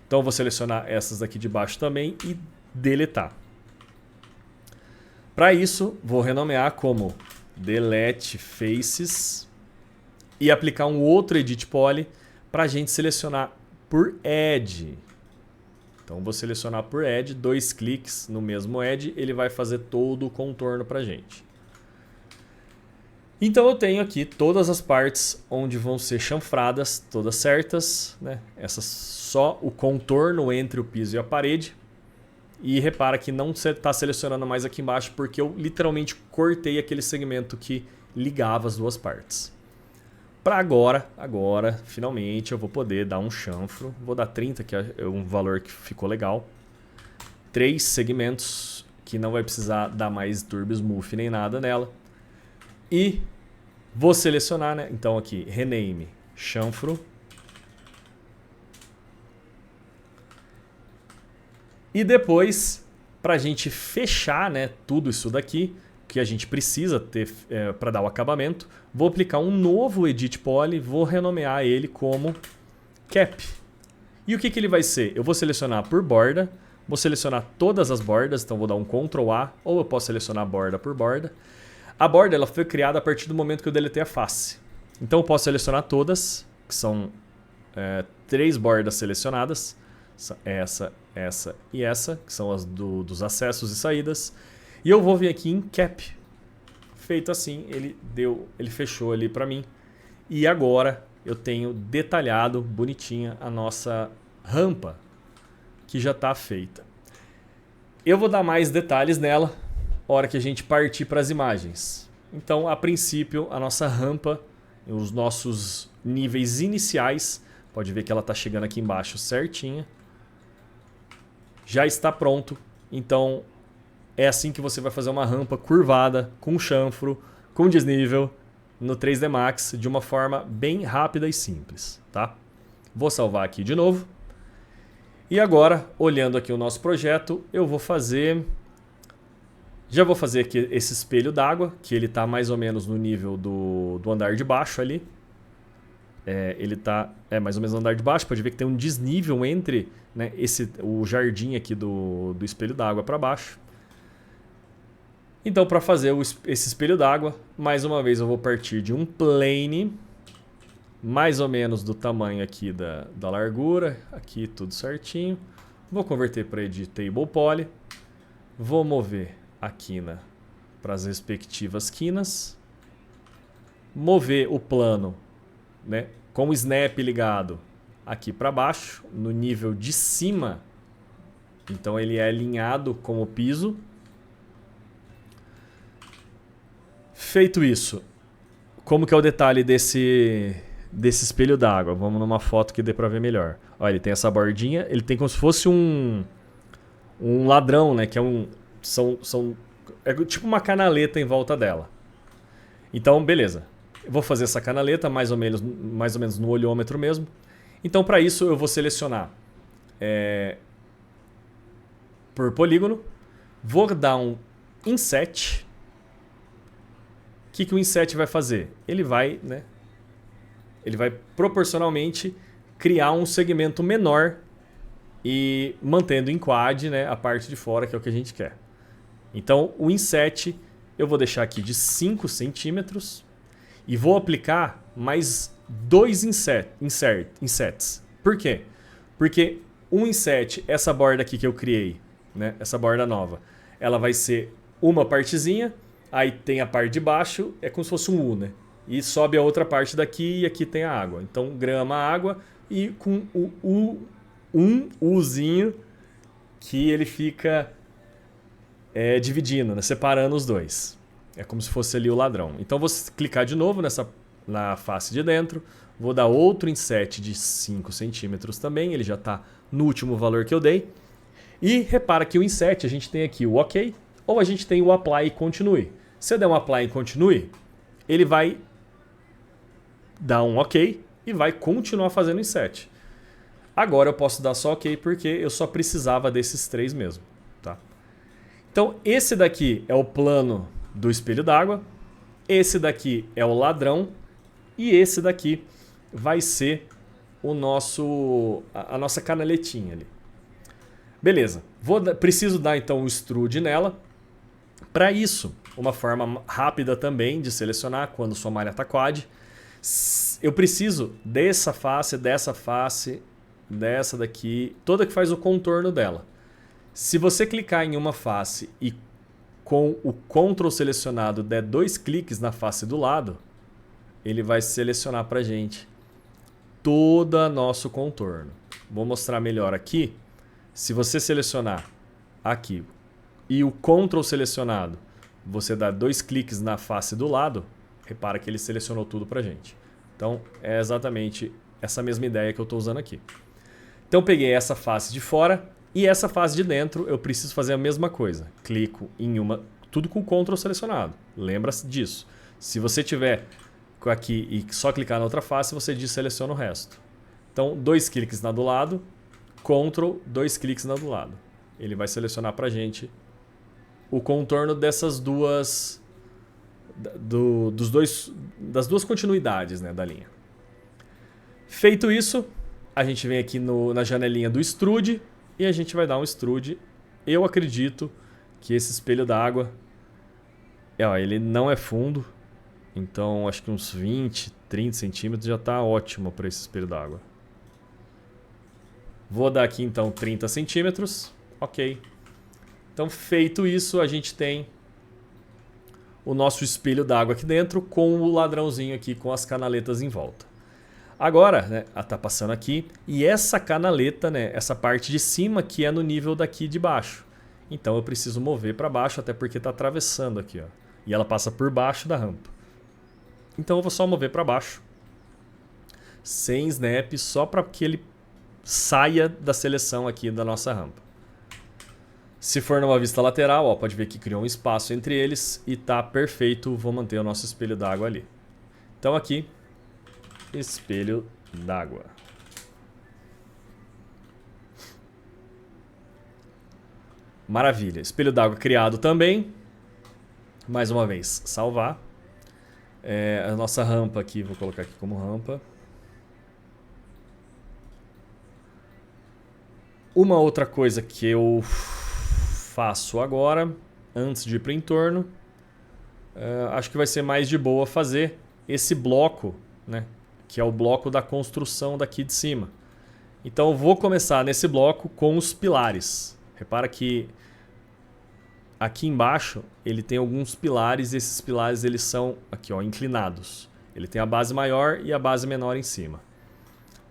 Então eu vou selecionar essas daqui de baixo também e deletar. Para isso, vou renomear como Delete Faces e aplicar um outro Edit Poly para a gente selecionar por Edge. Então vou selecionar por Edge, 2 cliques no mesmo Edge, ele vai fazer todo o contorno para a gente. Então eu tenho aqui todas as partes onde vão ser chanfradas, todas certas, né? Essas só o contorno entre o piso e a parede. E repara que não está selecionando mais aqui embaixo porque eu literalmente cortei aquele segmento que ligava as duas partes. Para agora, finalmente eu vou poder dar um chanfro. Vou dar 30, que é um valor que ficou legal. 3 segmentos, que não vai precisar dar mais Turbo Smooth nem nada nela. E vou selecionar, né? Então aqui, rename, chanfro. E depois, para a gente fechar, né, tudo isso daqui, que a gente precisa ter para dar o acabamento, vou aplicar um novo Edit Poly, vou renomear ele como Cap. E o que ele vai ser? Eu vou selecionar por borda, vou selecionar todas as bordas, então vou dar um Ctrl A, ou eu posso selecionar borda por borda. A borda ela foi criada a partir do momento que eu deletei a face. Então eu posso selecionar todas, que são 3 bordas selecionadas, essa e essa, que são as dos acessos e saídas. E eu vou vir aqui em Cap. Feito assim, ele fechou ali para mim. E agora eu tenho detalhado, bonitinha, a nossa rampa, que já está feita. Eu vou dar mais detalhes nela na hora que a gente partir para as imagens. Então, a princípio, a nossa rampa, os nossos níveis iniciais, pode ver que ela está chegando aqui embaixo certinha. Já está pronto. Então, é assim que você vai fazer uma rampa curvada, com chanfro, com desnível, no 3D Max, de uma forma bem rápida e simples, tá? Vou salvar aqui de novo. E agora, olhando aqui o nosso projeto, eu vou fazer... Já vou fazer aqui esse espelho d'água, que ele está mais ou menos no nível do andar de baixo ali. Ele está mais ou menos no andar de baixo, pode ver que tem um desnível entre, né, o jardim aqui do espelho d'água para baixo. Então, para fazer esse espelho d'água, mais uma vez eu vou partir de um plane, mais ou menos do tamanho aqui da largura, aqui tudo certinho. Vou converter para Editable Poly, vou mover a quina para as respectivas quinas, mover o plano, né, com o snap ligado aqui para baixo, no nível de cima, então ele é alinhado com o piso. Feito isso, como que é o detalhe desse espelho d'água? Vamos numa foto que dê para ver melhor. Olha, ele tem essa bordinha, ele tem como se fosse um ladrão, né, que é é tipo uma canaleta em volta dela. Então, beleza. Eu vou fazer essa canaleta mais ou menos no olhômetro mesmo. Então, para isso, eu vou selecionar por polígono. Vou dar um Inset. O que o Inset vai fazer? Ele vai proporcionalmente criar um segmento menor e mantendo em quad, né, a parte de fora, que é o que a gente quer. Então, o Inset eu vou deixar aqui de 5 centímetros e vou aplicar mais 2 insets. Por quê? Porque Um inset, essa borda aqui que eu criei, né? Essa borda nova, ela vai ser uma partezinha, aí tem a parte de baixo, é como se fosse um U, né? E sobe a outra parte daqui e aqui tem a água. Então grama a água e com o U, um Uzinho que ele fica dividindo, né? Separando os dois. É como se fosse ali o ladrão. Então vou clicar de novo na face de dentro, vou dar outro inset de 5 centímetros também, ele já está no último valor que eu dei. E repara que o inset a gente tem aqui o OK ou a gente tem o Apply e Continue. Se eu der um Apply e Continue, ele vai dar um OK e vai continuar fazendo inset. Agora eu posso dar só OK porque eu só precisava desses 3 mesmo. Tá? Então esse daqui é o plano do espelho d'água, esse daqui é o ladrão e esse daqui vai ser a nossa canaletinha ali. Beleza, preciso dar então o extrude nela. Para isso, uma forma rápida também de selecionar quando sua malha está quad, eu preciso dessa face, dessa daqui, toda que faz o contorno dela. Se você clicar em uma face e com o Ctrl selecionado der 2 cliques na face do lado, ele vai selecionar para a gente todo o nosso contorno. Vou mostrar melhor aqui. Se você selecionar aqui e o Ctrl selecionado, você dá 2 cliques na face do lado, repara que ele selecionou tudo para a gente. Então é exatamente essa mesma ideia que eu estou usando aqui. Então peguei essa face de fora e essa face de dentro eu preciso fazer a mesma coisa. Clico em uma, tudo com Ctrl selecionado. Lembra-se disso. Se você tiver aqui e só clicar na outra face, você deseleciona o resto. Então 2 cliques na do lado, Ctrl, 2 cliques na do lado. Ele vai selecionar pra gente o contorno dessas duas das duas continuidades, né, da linha. Feito isso, a gente vem aqui na janelinha do extrude e a gente vai dar um extrude. Eu acredito que esse espelho d'água, ele não é fundo, então acho que uns 20, 30 centímetros já está ótimo para esse espelho d'água. Vou dar aqui então 30 centímetros, ok. Então feito isso, a gente tem o nosso espelho d'água aqui dentro com o ladrãozinho aqui com as canaletas em volta. Agora, né, tá passando aqui e essa canaleta, né, essa parte de cima que é no nível daqui de baixo. Então eu preciso mover para baixo até porque está atravessando aqui, ó. E ela passa por baixo da rampa. Então eu vou só mover para baixo, sem snap, só para que ele saia da seleção aqui da nossa rampa. Se for numa vista lateral, ó, pode ver que criou um espaço entre eles e tá perfeito. Vou manter o nosso espelho d'água ali. Então aqui, espelho d'água. Maravilha, espelho d'água criado também. Mais uma vez, salvar. A nossa rampa aqui, vou colocar aqui como rampa. Uma outra coisa que eu faço agora, antes de ir para o entorno, acho que vai ser mais de boa fazer esse bloco, né, que é o bloco da construção daqui de cima. Então eu vou começar nesse bloco com os pilares. Repara que aqui embaixo ele tem alguns pilares e esses pilares eles são aqui, ó, inclinados. Ele tem a base maior e a base menor em cima.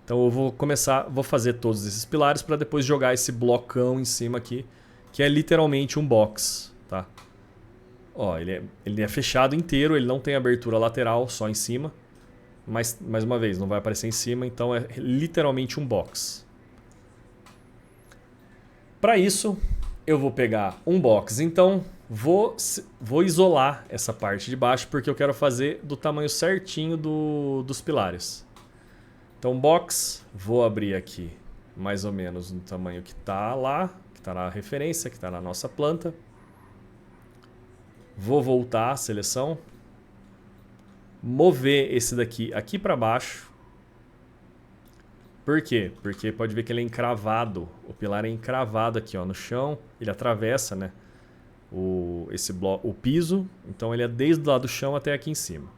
Então eu vou fazer todos esses pilares para depois jogar esse blocão em cima aqui, que é literalmente um box, tá? Ó, ele é fechado inteiro, ele não tem abertura lateral, só em cima. Mas, mais uma vez, não vai aparecer em cima, então é literalmente um box. Para isso, eu vou pegar um box, então vou isolar essa parte de baixo, porque eu quero fazer do tamanho certinho dos pilares. Então box, vou abrir aqui mais ou menos no tamanho que está lá, que está na referência, que está na nossa planta. Vou voltar a seleção. Mover esse daqui aqui para baixo. Por quê? Porque pode ver que ele é encravado. O pilar é encravado aqui, ó, no chão. Ele atravessa, né, o piso. Então ele é desde lá do chão até aqui em cima.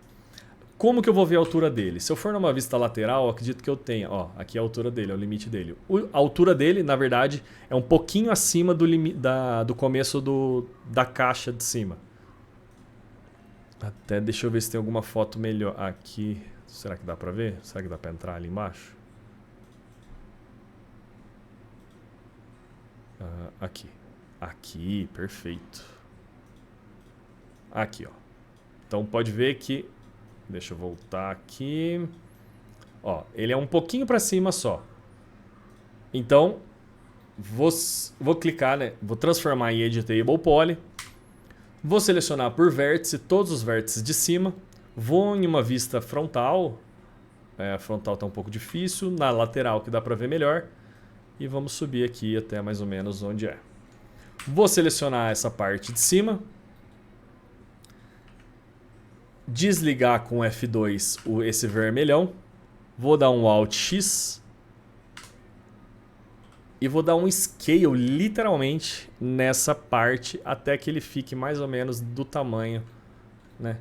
Como que eu vou ver a altura dele? Se eu for numa vista lateral, eu acredito que eu tenha... Ó, aqui é a altura dele, é o limite dele. A altura dele, na verdade, é um pouquinho acima do começo da caixa de cima. Até deixa eu ver se tem alguma foto melhor. Aqui, será que dá pra ver? Será que dá pra entrar ali embaixo? Aqui. Aqui, perfeito. Aqui, ó. Então pode ver que... Deixa eu voltar aqui. Ó, ele é um pouquinho para cima só. Então, vou clicar, né? Vou transformar em Editable Poly. Vou selecionar por vértice todos os vértices de cima. Vou em uma vista frontal. A frontal está um pouco difícil. Na lateral que dá para ver melhor. E vamos subir aqui até mais ou menos onde é. Vou selecionar essa parte de cima. Desligar com F2 esse vermelhão. Vou dar um Alt X. E vou dar um Scale literalmente nessa parte até que ele fique mais ou menos do tamanho, né,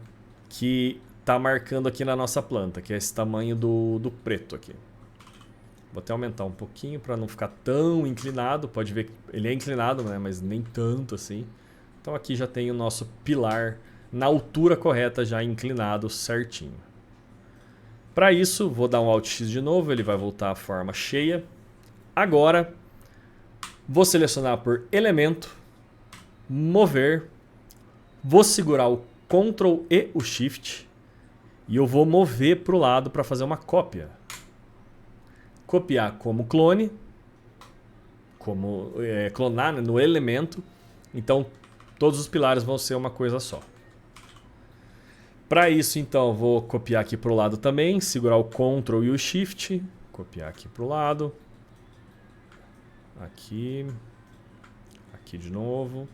que está marcando aqui na nossa planta, que é esse tamanho do preto aqui. Vou até aumentar um pouquinho para não ficar tão inclinado. Pode ver que ele é inclinado, né, mas nem tanto assim. Então aqui já tem o nosso pilar na altura correta, já inclinado certinho. Para isso, vou dar um Alt X de novo, ele vai voltar à forma cheia. Agora, vou selecionar por elemento, mover, vou segurar o Ctrl e o Shift e eu vou mover para o lado para fazer uma cópia. Copiar como clone, clonar, né, no elemento, então todos os pilares vão ser uma coisa só. Para isso, então, vou copiar aqui para o lado também, segurar o Ctrl e o Shift, copiar aqui para o lado, aqui de novo.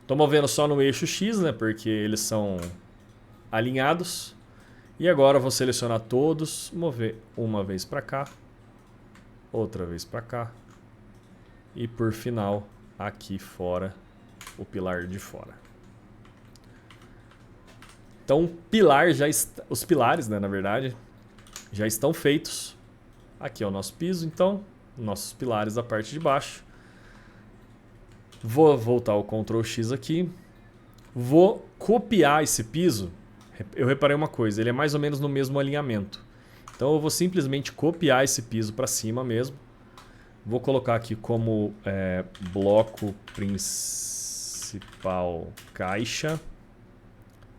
Estou movendo só no eixo X, né, porque eles são alinhados. E agora eu vou selecionar todos, mover uma vez para cá, outra vez para cá e por final aqui fora, o pilar de fora. Então, os pilares, né, na verdade, já estão feitos. Aqui é o nosso piso, então, nossos pilares da parte de baixo. Vou voltar o Ctrl X aqui. Vou copiar esse piso. Eu reparei uma coisa, ele é mais ou menos no mesmo alinhamento. Então, eu vou simplesmente copiar esse piso para cima mesmo. Vou colocar aqui como bloco principal caixa.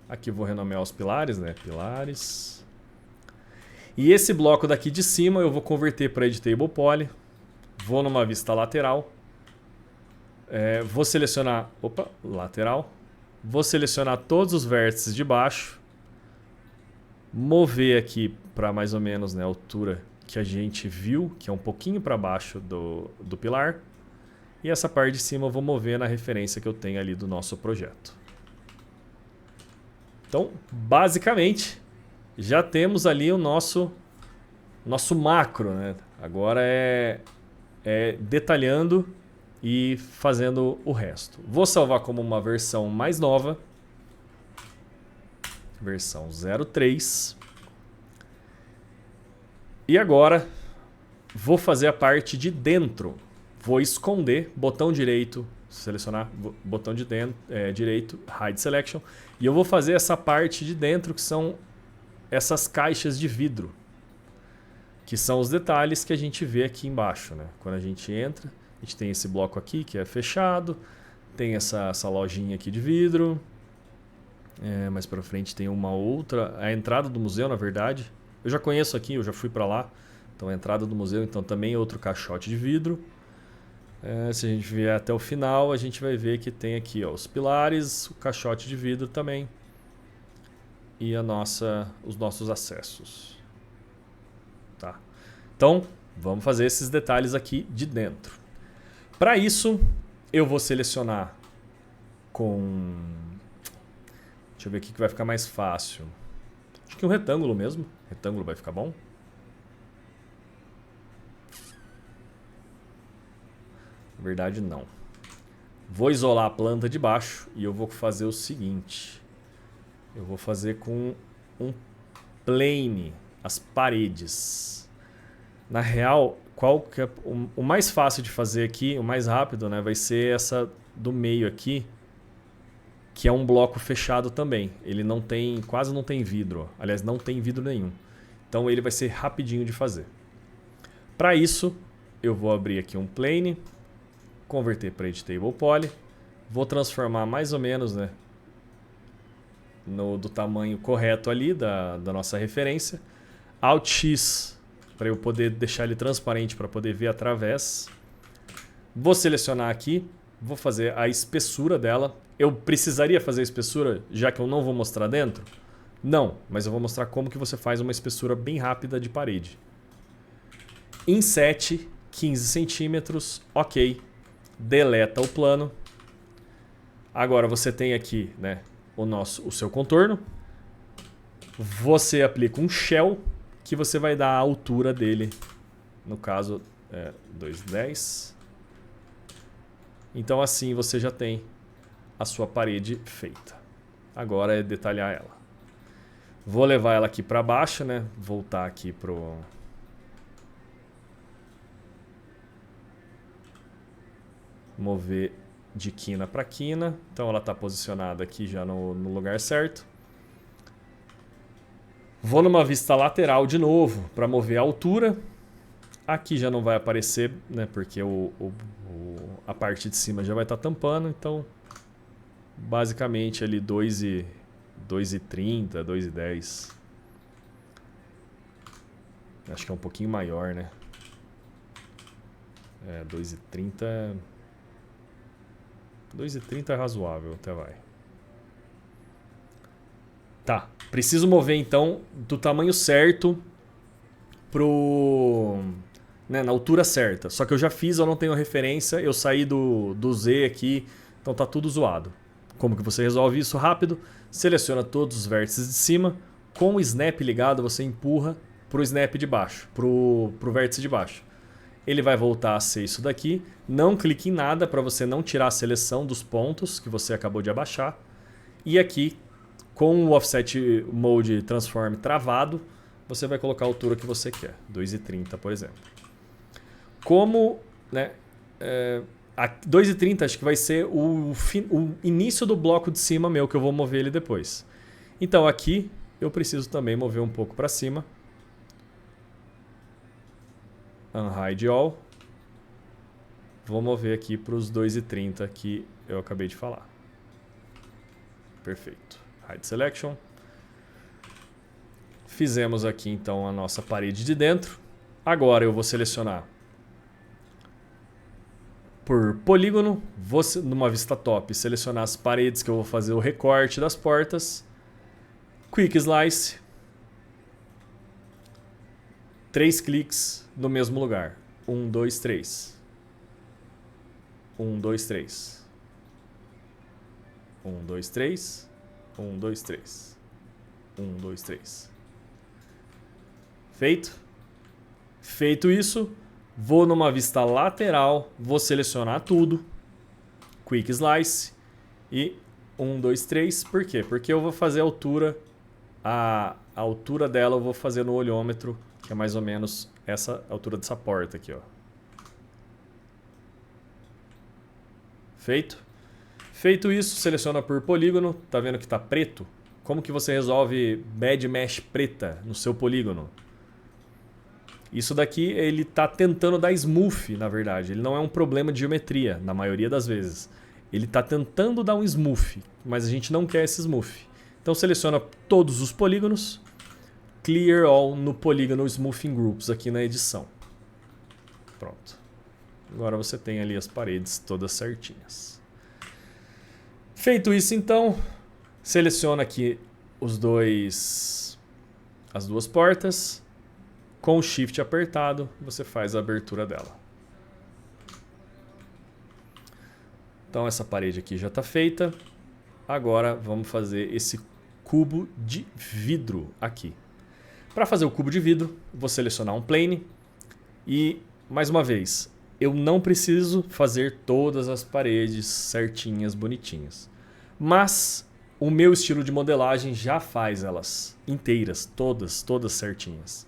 Aqui vou renomear os pilares, né? Pilares. E esse bloco daqui de cima eu vou converter para Editable Poly. Vou numa vista lateral. Vou selecionar... Opa, lateral. Vou selecionar todos os vértices de baixo. Mover aqui para mais ou menos, né, a altura que a gente viu, que é um pouquinho para baixo do pilar. E essa parte de cima eu vou mover na referência que eu tenho ali do nosso projeto. Então, basicamente, já temos ali o nosso macro, né? Agora é detalhando e fazendo o resto. Vou salvar como uma versão mais nova. Versão 03. E agora, vou fazer a parte de dentro. Vou esconder, botão direito, selecionar, botão de direito, Hide Selection. E eu vou fazer essa parte de dentro, que são essas caixas de vidro. Que são os detalhes que a gente vê aqui embaixo, né? Quando a gente entra, a gente tem esse bloco aqui que é fechado. Tem essa lojinha aqui de vidro. Mais pra frente tem uma outra... A entrada do museu, na verdade. Eu já conheço aqui, eu já fui pra lá. Então a entrada do museu, então também é outro caixote de vidro. Se a gente vier até o final, a gente vai ver que tem aqui, ó, os pilares, o caixote de vidro também e os nossos acessos. Tá? Então, vamos fazer esses detalhes aqui de dentro. Para isso, eu vou selecionar com... Deixa eu ver aqui que vai ficar mais fácil. Acho que um retângulo mesmo. Retângulo vai ficar bom. Na verdade, não. Vou isolar a planta de baixo e eu vou fazer o seguinte. Eu vou fazer com um plane, as paredes. Na real, qual que é o mais fácil de fazer aqui, o mais rápido, né, vai ser essa do meio aqui, que é um bloco fechado também. Ele não tem, quase não tem vidro. Ó. Aliás, não tem vidro nenhum. Então ele vai ser rapidinho de fazer. Para isso, eu vou abrir aqui um plane, converter para Editable Poly, vou transformar mais ou menos, né, do tamanho correto ali da nossa referência. Alt X para eu poder deixar ele transparente para poder ver através. Vou selecionar aqui, vou fazer a espessura dela. Eu precisaria fazer a espessura, já que eu não vou mostrar dentro? Não, mas eu vou mostrar como que você faz uma espessura bem rápida de parede. Inset, 15 centímetros, ok. Deleta o plano. Agora você tem aqui, né, o seu contorno. Você aplica um shell que você vai dar a altura dele. No caso, 2,10. Então assim você já tem a sua parede feita. Agora é detalhar ela. Vou levar ela aqui para baixo, né? Voltar aqui pro... mover de quina para quina. Então ela está posicionada aqui já no lugar certo. Vou numa vista lateral de novo para mover a altura. Aqui já não vai aparecer, né? Porque a parte de cima já vai estar tampando. Então, basicamente ali 2,30, 2,10. Acho que é um pouquinho maior, né? 2,30... 2,30 é razoável, até vai. Tá, preciso mover então do tamanho certo pro... né, na altura certa. Só que eu já fiz, eu não tenho referência, eu saí do Z aqui, então tá tudo zoado. Como que você resolve isso rápido? Seleciona todos os vértices de cima, com o snap ligado você empurra pro snap de baixo, pro vértice de baixo. Ele vai voltar a ser isso daqui. Não clique em nada para você não tirar a seleção dos pontos que você acabou de abaixar. E aqui, com o Offset Mode Transform travado, você vai colocar a altura que você quer. 2,30, por exemplo. Como, né, a 2,30 acho que vai ser o início do bloco de cima meu, que eu vou mover ele depois. Então aqui eu preciso também mover um pouco para cima. Unhide All. Vou mover aqui para os 2,30 que eu acabei de falar. Perfeito. Hide Selection. Fizemos aqui então a nossa parede de dentro. Agora eu vou selecionar por polígono. Vou numa vista top selecionar as paredes que eu vou fazer o recorte das portas. Quick Slice. 3 cliques no mesmo lugar. 1, 2, 3. 1, 2, 3. 1, 2, 3. 1, 2, 3. 1, 2, 3. Feito? Feito isso, vou numa vista lateral, vou selecionar tudo. Quick Slice. E 1, 2, 3. Por quê? Porque eu vou fazer a altura. A altura dela eu vou fazer no olhômetro, que é mais ou menos essa altura dessa porta aqui, ó. Feito? Feito isso, seleciona por polígono. Tá vendo que tá preto? Como que você resolve bad mesh preta no seu polígono? Isso daqui ele tá tentando dar smooth, na verdade. Ele não é um problema de geometria, na maioria das vezes. Ele tá tentando dar um smooth, mas a gente não quer esse smooth. Então seleciona todos os polígonos. Clear All no polígono Smoothing Groups aqui na edição. Pronto. Agora você tem ali as paredes todas certinhas. Feito isso então, seleciona aqui as duas portas. Com o Shift apertado, você faz a abertura dela. Então essa parede aqui já está feita. Agora vamos fazer esse cubo de vidro aqui. Para fazer o cubo de vidro, vou selecionar um plane e, mais uma vez, eu não preciso fazer todas as paredes certinhas, bonitinhas. Mas o meu estilo de modelagem já faz elas inteiras, todas certinhas.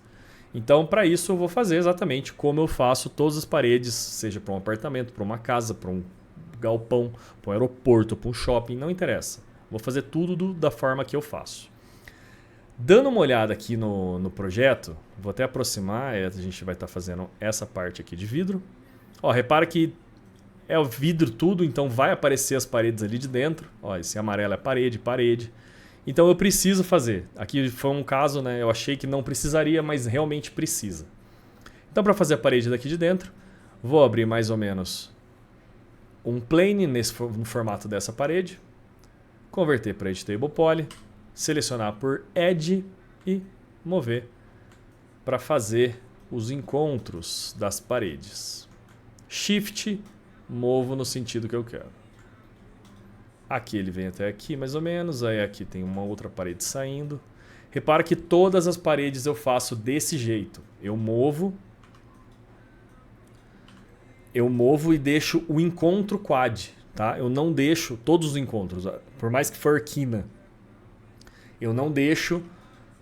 Então, para isso, eu vou fazer exatamente como eu faço todas as paredes, seja para um apartamento, para uma casa, para um galpão, para um aeroporto, para um shopping, não interessa. Vou fazer tudo da forma que eu faço. Dando uma olhada aqui no projeto, vou até aproximar, a gente vai estar fazendo essa parte aqui de vidro. Ó, repara que é o vidro tudo, então vai aparecer as paredes ali de dentro. Ó, esse amarelo é parede. Então eu preciso fazer. Aqui foi um caso, né? Eu achei que não precisaria, mas realmente precisa. Então para fazer a parede daqui de dentro, vou abrir mais ou menos um plane no formato dessa parede, converter para Editable Poly, selecionar por Edge e mover para fazer os encontros das paredes. Shift, movo no sentido que eu quero. Aqui ele vem até aqui mais ou menos, aí aqui tem uma outra parede saindo. Repara que todas as paredes eu faço desse jeito. Eu movo e deixo o encontro quad, tá? Eu não deixo todos os encontros, por mais que for quina. Eu não deixo,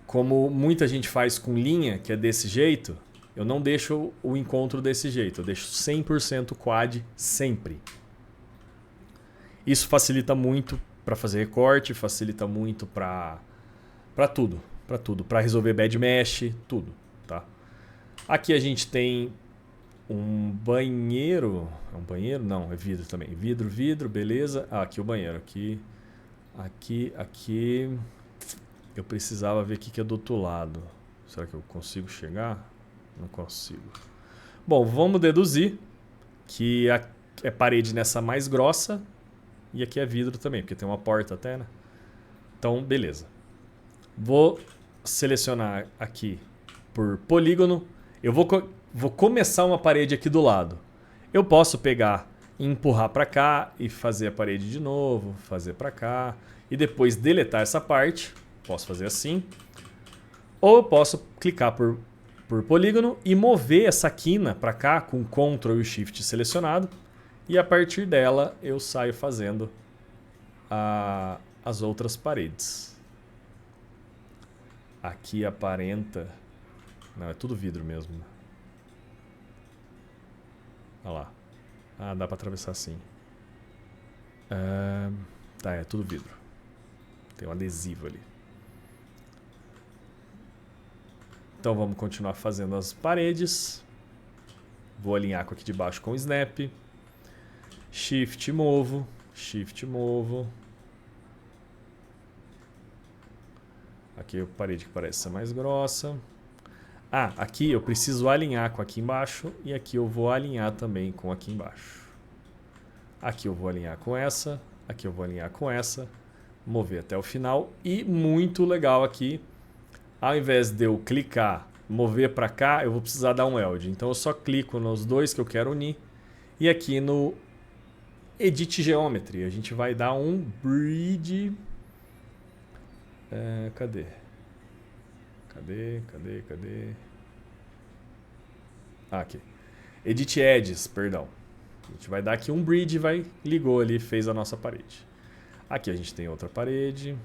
como muita gente faz com linha, que é desse jeito, eu não deixo o encontro desse jeito. Eu deixo 100% quad sempre. Isso facilita muito para fazer recorte, facilita muito para tudo. Para resolver bad mesh, tudo. Tá? Aqui a gente tem um banheiro. É um banheiro? Não, é vidro também. Vidro, beleza. Ah, aqui o banheiro. Aqui. Eu precisava ver o que é do outro lado. Será que eu consigo chegar? Não consigo. Bom, vamos deduzir que é parede nessa mais grossa e aqui é vidro também, porque tem uma porta até, né? Então, beleza. Vou selecionar aqui por polígono. Eu vou começar uma parede aqui do lado. Eu posso pegar e empurrar para cá e fazer a parede de novo, fazer para cá e depois deletar essa parte. Posso fazer assim. Ou eu posso clicar por polígono e mover essa quina para cá com Ctrl e Shift selecionado. E a partir dela eu saio fazendo as outras paredes. Aqui aparenta... Não, é tudo vidro mesmo. Olha lá. Ah, dá para atravessar assim. Tá, é tudo vidro. Tem um adesivo ali. Então vamos continuar fazendo as paredes. Vou alinhar com aqui de baixo com o Snap. Shift movo. Aqui a parede que parece ser mais grossa. Ah, aqui eu preciso alinhar com aqui embaixo. E aqui eu vou alinhar também com aqui embaixo. Aqui eu vou alinhar com essa. Aqui eu vou alinhar com essa. Mover até o final. E muito legal aqui. Ao invés de eu clicar, mover para cá, eu vou precisar dar um weld. Então eu só clico nos dois que eu quero unir. E aqui no Edit Geometry, a gente vai dar um bridge. Cadê? Ah, aqui. Edit Edges, perdão. A gente vai dar aqui um bridge, ligou ali, fez a nossa parede. Aqui a gente tem outra parede.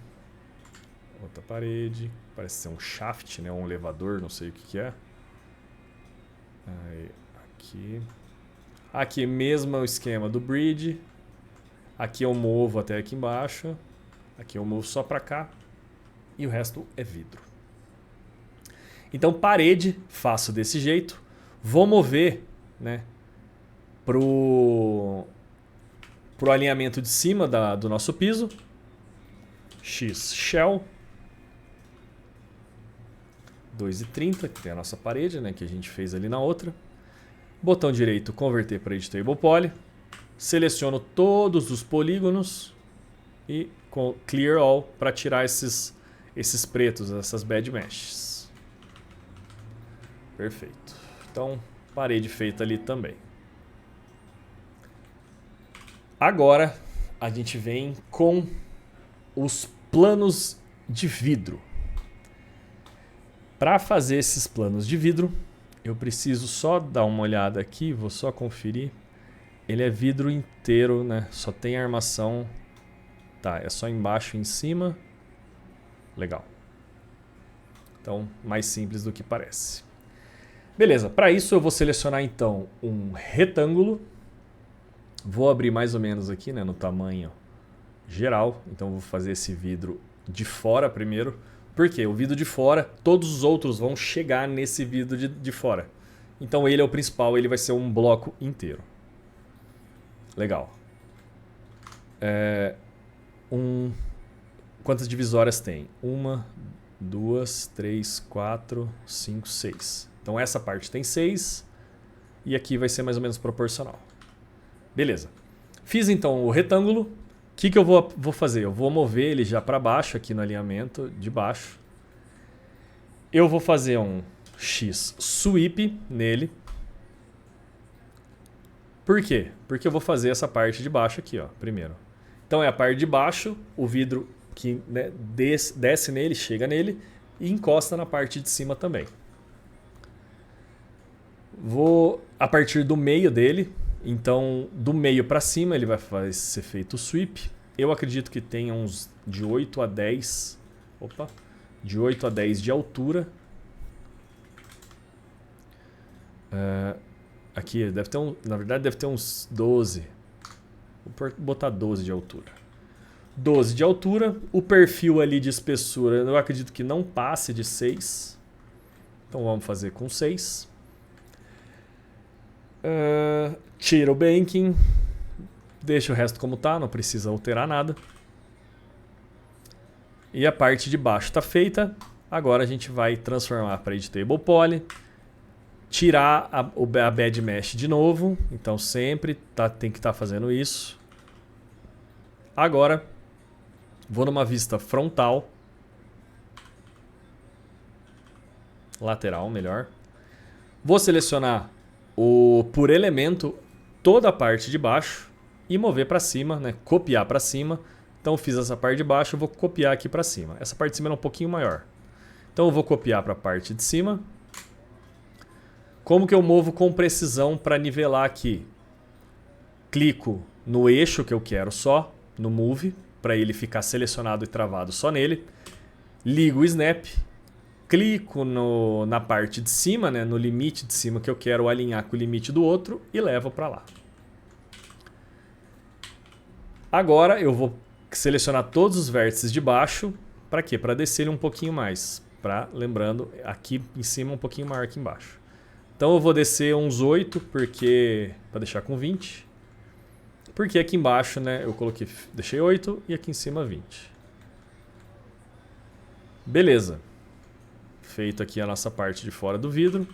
Parece ser um shaft, né? Um elevador, não sei o que é. Aí, aqui mesmo esquema do bridge. Aqui eu movo até aqui embaixo. Aqui eu movo só para cá. E o resto é vidro. Então parede, faço desse jeito. Vou mover, né, pro alinhamento de cima do nosso piso. X Shell. 2,30, que tem a nossa parede, né, que a gente fez ali na outra. Botão direito, converter para Editable Poly. Seleciono todos os polígonos e com Clear All para tirar esses pretos, essas bad meshes. Perfeito. Então, parede feita ali também. Agora, a gente vem com os planos de vidro. Para fazer esses planos de vidro, eu preciso só dar uma olhada aqui, vou só conferir. Ele é vidro inteiro, né? Só tem armação Tá, é só embaixo e em cima. Legal. Então, mais simples do que parece. Beleza, para isso eu vou selecionar então um retângulo. Vou abrir mais ou menos aqui, né, no tamanho geral. Então vou fazer esse vidro de fora primeiro. Por quê? O vidro de fora, todos os outros vão chegar nesse vidro de fora. Então ele é o principal, ele vai ser um bloco inteiro. Legal. Quantas divisórias tem? 1, 2, 3, 4, 5, 6. Então essa parte tem 6 e aqui vai ser mais ou menos proporcional. Beleza. Fiz então o retângulo. O que eu vou fazer? Eu vou mover ele já para baixo aqui no alinhamento de baixo. Eu vou fazer um X sweep nele. Por quê? Porque eu vou fazer essa parte de baixo aqui, ó, primeiro. Então é a parte de baixo, o vidro que, né, desce nele, chega nele e encosta na parte de cima também. Vou a partir do meio dele, então do meio para cima ele vai ser feito o sweep. Eu acredito que tenha uns de 8 a 10, de 8 a 10 de altura. Aqui deve ter na verdade deve ter uns 12. Vou botar 12 de altura. 12 de altura. O perfil ali de espessura eu acredito que não passe de 6. Então vamos fazer com 6. Tira o banking. Deixa o resto como tá, não precisa alterar nada. E a parte de baixo está feita. Agora a gente vai transformar para Editable Poly. Tirar a bad mesh de novo. Então sempre tem que estar fazendo isso. Agora vou numa vista frontal. Lateral, melhor. Vou selecionar por elemento toda a parte de baixo e mover para cima, né? Copiar para cima. Então eu fiz essa parte de baixo, eu vou copiar aqui para cima. Essa parte de cima é um pouquinho maior. Então eu vou copiar para a parte de cima. Como que eu movo com precisão para nivelar aqui? Clico no eixo que eu quero só, no Move, para ele ficar selecionado e travado só nele. Ligo o Snap. Clico na parte de cima, né, no limite de cima que eu quero alinhar com o limite do outro e levo para lá. Agora eu vou selecionar todos os vértices de baixo. Para quê? Para descer ele um pouquinho mais. Lembrando, aqui em cima um pouquinho maior que embaixo. Então eu vou descer uns 8, para deixar com 20. Porque aqui embaixo, né, deixei 8 e aqui em cima 20. Beleza. Feito aqui a nossa parte de fora do vidro.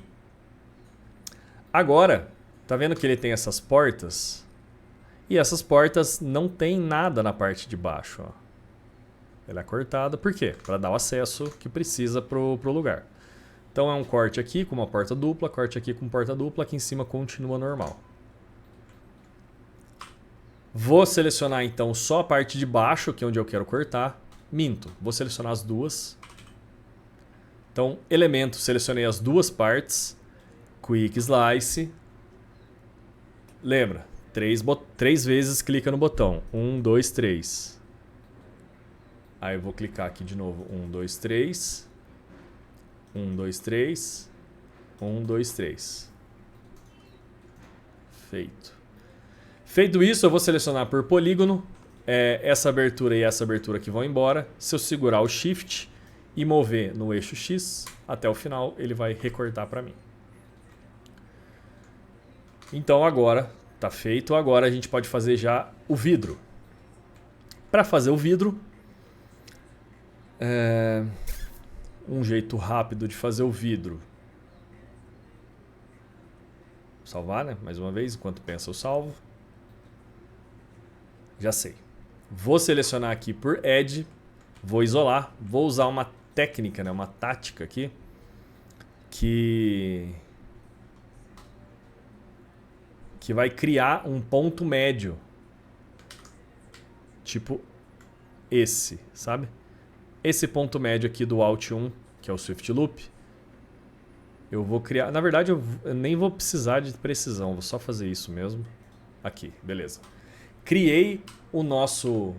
Agora, tá vendo que ele tem essas portas? E essas portas não tem nada na parte de baixo, ó. Ela é cortada, por quê? Para dar o acesso que precisa pro lugar. Então é um corte aqui com uma porta dupla, corte aqui com porta dupla, aqui em cima continua normal. Vou selecionar então só a parte de baixo, que é onde eu quero cortar. Minto, vou selecionar as duas. Então, elemento, selecionei as duas partes. Quick Slice. Lembra, 3 vezes clica no botão. 1, 2, 3. Aí eu vou clicar aqui de novo. 1, 2, 3. 1, 2, 3. 1, 2, 3. Feito. Feito isso, eu vou selecionar por polígono. Essa abertura e essa abertura que vão embora. Se eu segurar o Shift e mover no eixo X, até o final ele vai recortar para mim. Então agora está feito. Agora a gente pode fazer já o vidro. Para fazer o vidro, um jeito rápido de fazer o vidro. Salvar, né? Mais uma vez, enquanto pensa eu salvo. Já sei. Vou selecionar aqui por Edge. Vou isolar. Vou usar uma técnica, né? Uma tática aqui. Que vai criar um ponto médio. Tipo esse, sabe? Esse ponto médio aqui do Alt 1, que é o Swift Loop, eu vou criar... Na verdade, eu nem vou precisar de precisão, vou só fazer isso mesmo. Aqui, beleza. Criei o nosso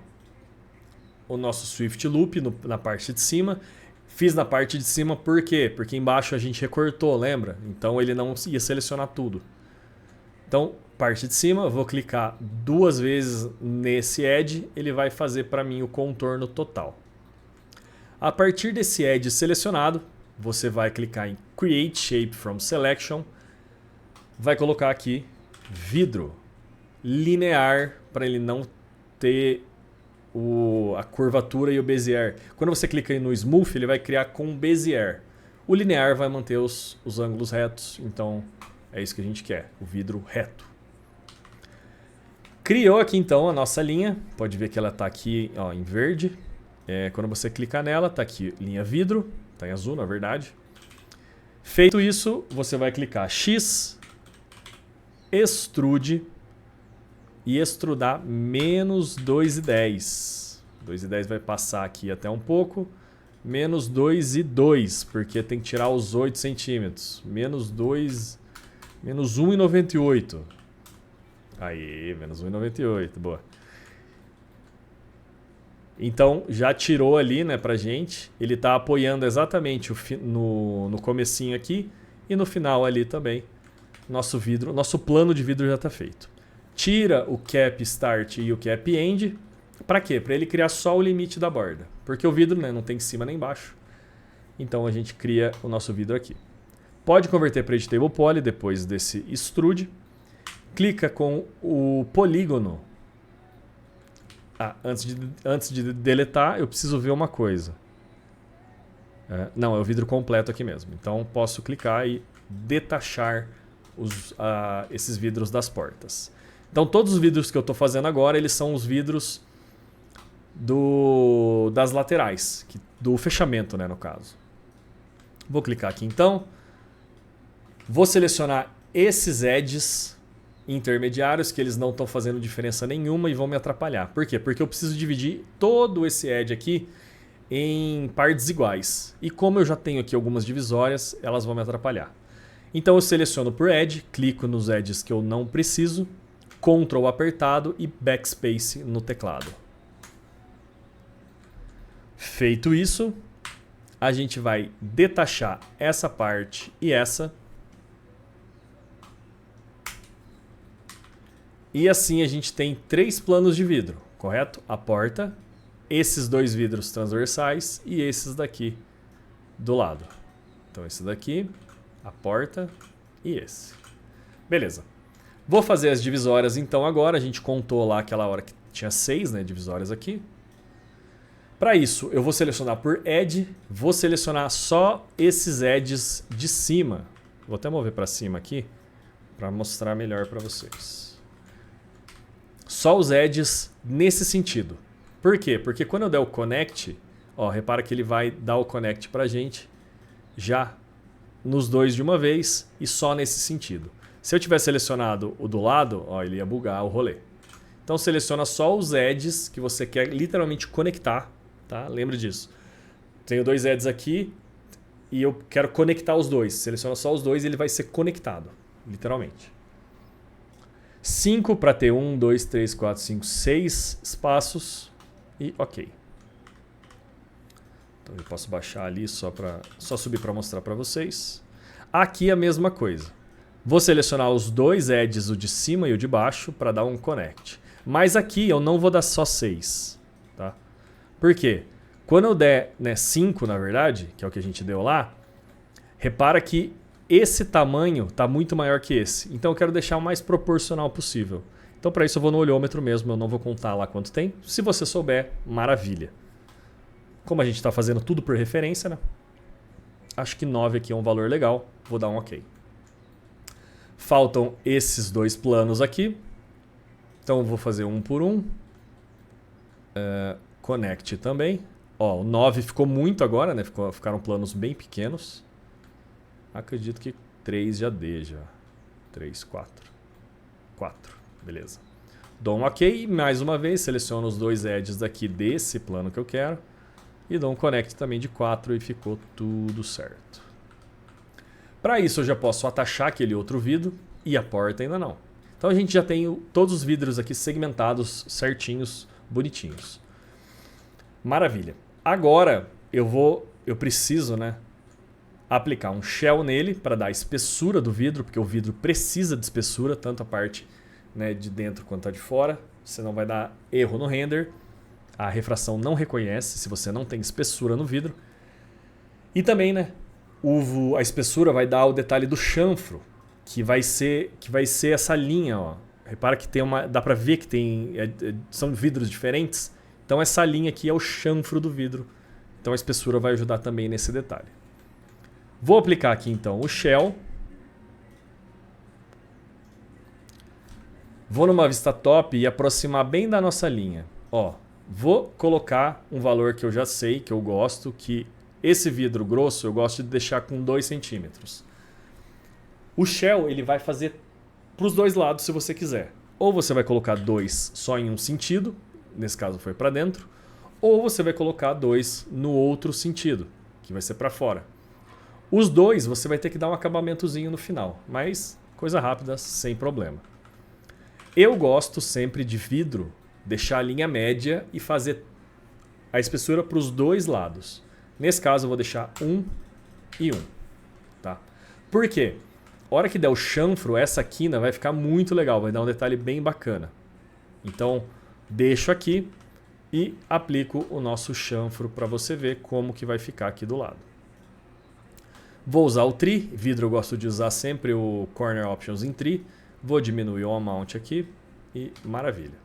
o nosso Swift Loop na parte de cima. Fiz na parte de cima por quê? Porque embaixo a gente recortou, lembra? Então ele não ia selecionar tudo. Então, parte de cima, eu vou clicar 2 vezes nesse Edge, ele vai fazer para mim o contorno total. A partir desse Edge selecionado, você vai clicar em Create Shape from Selection, vai colocar aqui vidro linear para ele não ter a curvatura e o Bezier. Quando você clica aí no Smooth, ele vai criar com Bezier. O linear vai manter os ângulos retos, então é isso que a gente quer, o vidro reto. Criou aqui então a nossa linha, pode ver que ela está aqui ó, em verde. Quando você clicar nela, está aqui linha vidro, está em azul na verdade. Feito isso, você vai clicar X, Extrude e extrudar menos 2,10. 2,10 vai passar aqui até um pouco. Menos 2,2, porque tem que tirar os 8 centímetros. Menos 1,98. Aí, menos 1,98, boa. Então, já tirou ali, né, pra gente. Ele tá apoiando exatamente no comecinho aqui e no final ali também. Nosso plano de vidro já tá feito. Tira o cap start e o cap end. Para quê? Para ele criar só o limite da borda. Porque o vidro, né, não tem em cima nem embaixo. Então a gente cria o nosso vidro aqui. Pode converter para Editable Poly depois desse extrude. Clica com o polígono. Antes de deletar, eu preciso ver uma coisa. Não, é o vidro completo aqui mesmo. Então posso clicar e detachar esses vidros das portas. Então todos os vidros que eu estou fazendo agora, eles são os vidros das laterais, do fechamento, né, no caso. Vou clicar aqui então. Vou selecionar esses edges intermediários, que eles não estão fazendo diferença nenhuma e vão me atrapalhar. Por quê? Porque eu preciso dividir todo esse edge aqui em partes iguais. E como eu já tenho aqui algumas divisórias, elas vão me atrapalhar. Então eu seleciono por edge, clico nos edges que eu não preciso, Ctrl apertado e Backspace no teclado. Feito isso, a gente vai detachar essa parte e essa. E assim a gente tem 3 planos de vidro, correto? A porta, esses 2 vidros transversais e esses daqui do lado. Então esse daqui, a porta e esse. Beleza. Vou fazer as divisórias então agora. A gente contou lá aquela hora que tinha 6, né, divisórias aqui. Para isso, eu vou selecionar por Edge. Vou selecionar só esses edges de cima. Vou até mover para cima aqui para mostrar melhor para vocês. Só os edges nesse sentido. Por quê? Porque quando eu der o Connect, ó, repara que ele vai dar o Connect para a gente já nos 2 de uma vez e só nesse sentido. Se eu tiver selecionado o do lado, ó, ele ia bugar o rolê. Então seleciona só os edges que você quer literalmente conectar, tá? Lembra disso. Tenho 2 edges aqui e eu quero conectar os 2. Seleciona só os 2 e ele vai ser conectado, literalmente. 5 para ter 1, 2, 3, 4, 5, 6 espaços e ok. Então eu posso baixar ali só subir para mostrar para vocês. Aqui a mesma coisa. Vou selecionar os 2 edges, o de cima e o de baixo, para dar um connect. Mas aqui eu não vou dar só 6. Tá? Por quê? Quando eu der 5, na verdade, que é o que a gente deu lá, repara que esse tamanho está muito maior que esse. Então eu quero deixar o mais proporcional possível. Então para isso eu vou no olhômetro mesmo, eu não vou contar lá quanto tem. Se você souber, maravilha. Como a gente está fazendo tudo por referência, né? Acho que 9 aqui é um valor legal. Vou dar um OK. Faltam esses 2 planos aqui. Então eu vou fazer um por um. Connect também. Ó, o 9 ficou muito agora, né? Ficaram planos bem pequenos. Acredito que 3 já dê já. 3, 4. 4, beleza. Dou um OK. Mais uma vez, seleciono os 2 edges daqui desse plano que eu quero. E dou um connect também de 4 e ficou tudo certo. Para isso eu já posso atachar aquele outro vidro e a porta ainda não. Então a gente já tem todos os vidros aqui segmentados, certinhos, bonitinhos. Maravilha. Agora eu preciso, né, aplicar um shell nele para dar a espessura do vidro, porque o vidro precisa de espessura, tanto a parte, né, de dentro quanto a de fora, senão vai dar erro no render. A refração não reconhece se você não tem espessura no vidro. E também, né, a espessura vai dar o detalhe do chanfro, que vai ser essa linha, ó. Repara que dá para ver que são vidros diferentes. Então essa linha aqui é o chanfro do vidro. Então a espessura vai ajudar também nesse detalhe. Vou aplicar aqui então o shell. Vou numa vista top e aproximar bem da nossa linha. Ó, vou colocar um valor que eu já sei, que eu gosto, que esse vidro grosso eu gosto de deixar com 2 centímetros. O shell ele vai fazer para os dois lados se você quiser. Ou você vai colocar 2 só em um sentido, nesse caso foi para dentro, ou você vai colocar 2 no outro sentido, que vai ser para fora. Os dois você vai ter que dar um acabamentozinho no final, mas coisa rápida, sem problema. Eu gosto sempre de vidro, deixar a linha média e fazer a espessura para os dois lados. Nesse caso eu vou deixar 1 e 1. Tá? Por quê? A hora que der o chanfro, essa quina vai ficar muito legal, vai dar um detalhe bem bacana. Então deixo aqui e aplico o nosso chanfro para você ver como que vai ficar aqui do lado. Vou usar o Tree, vidro eu gosto de usar sempre o Corner Options em Tree. Vou diminuir o Amount aqui e maravilha.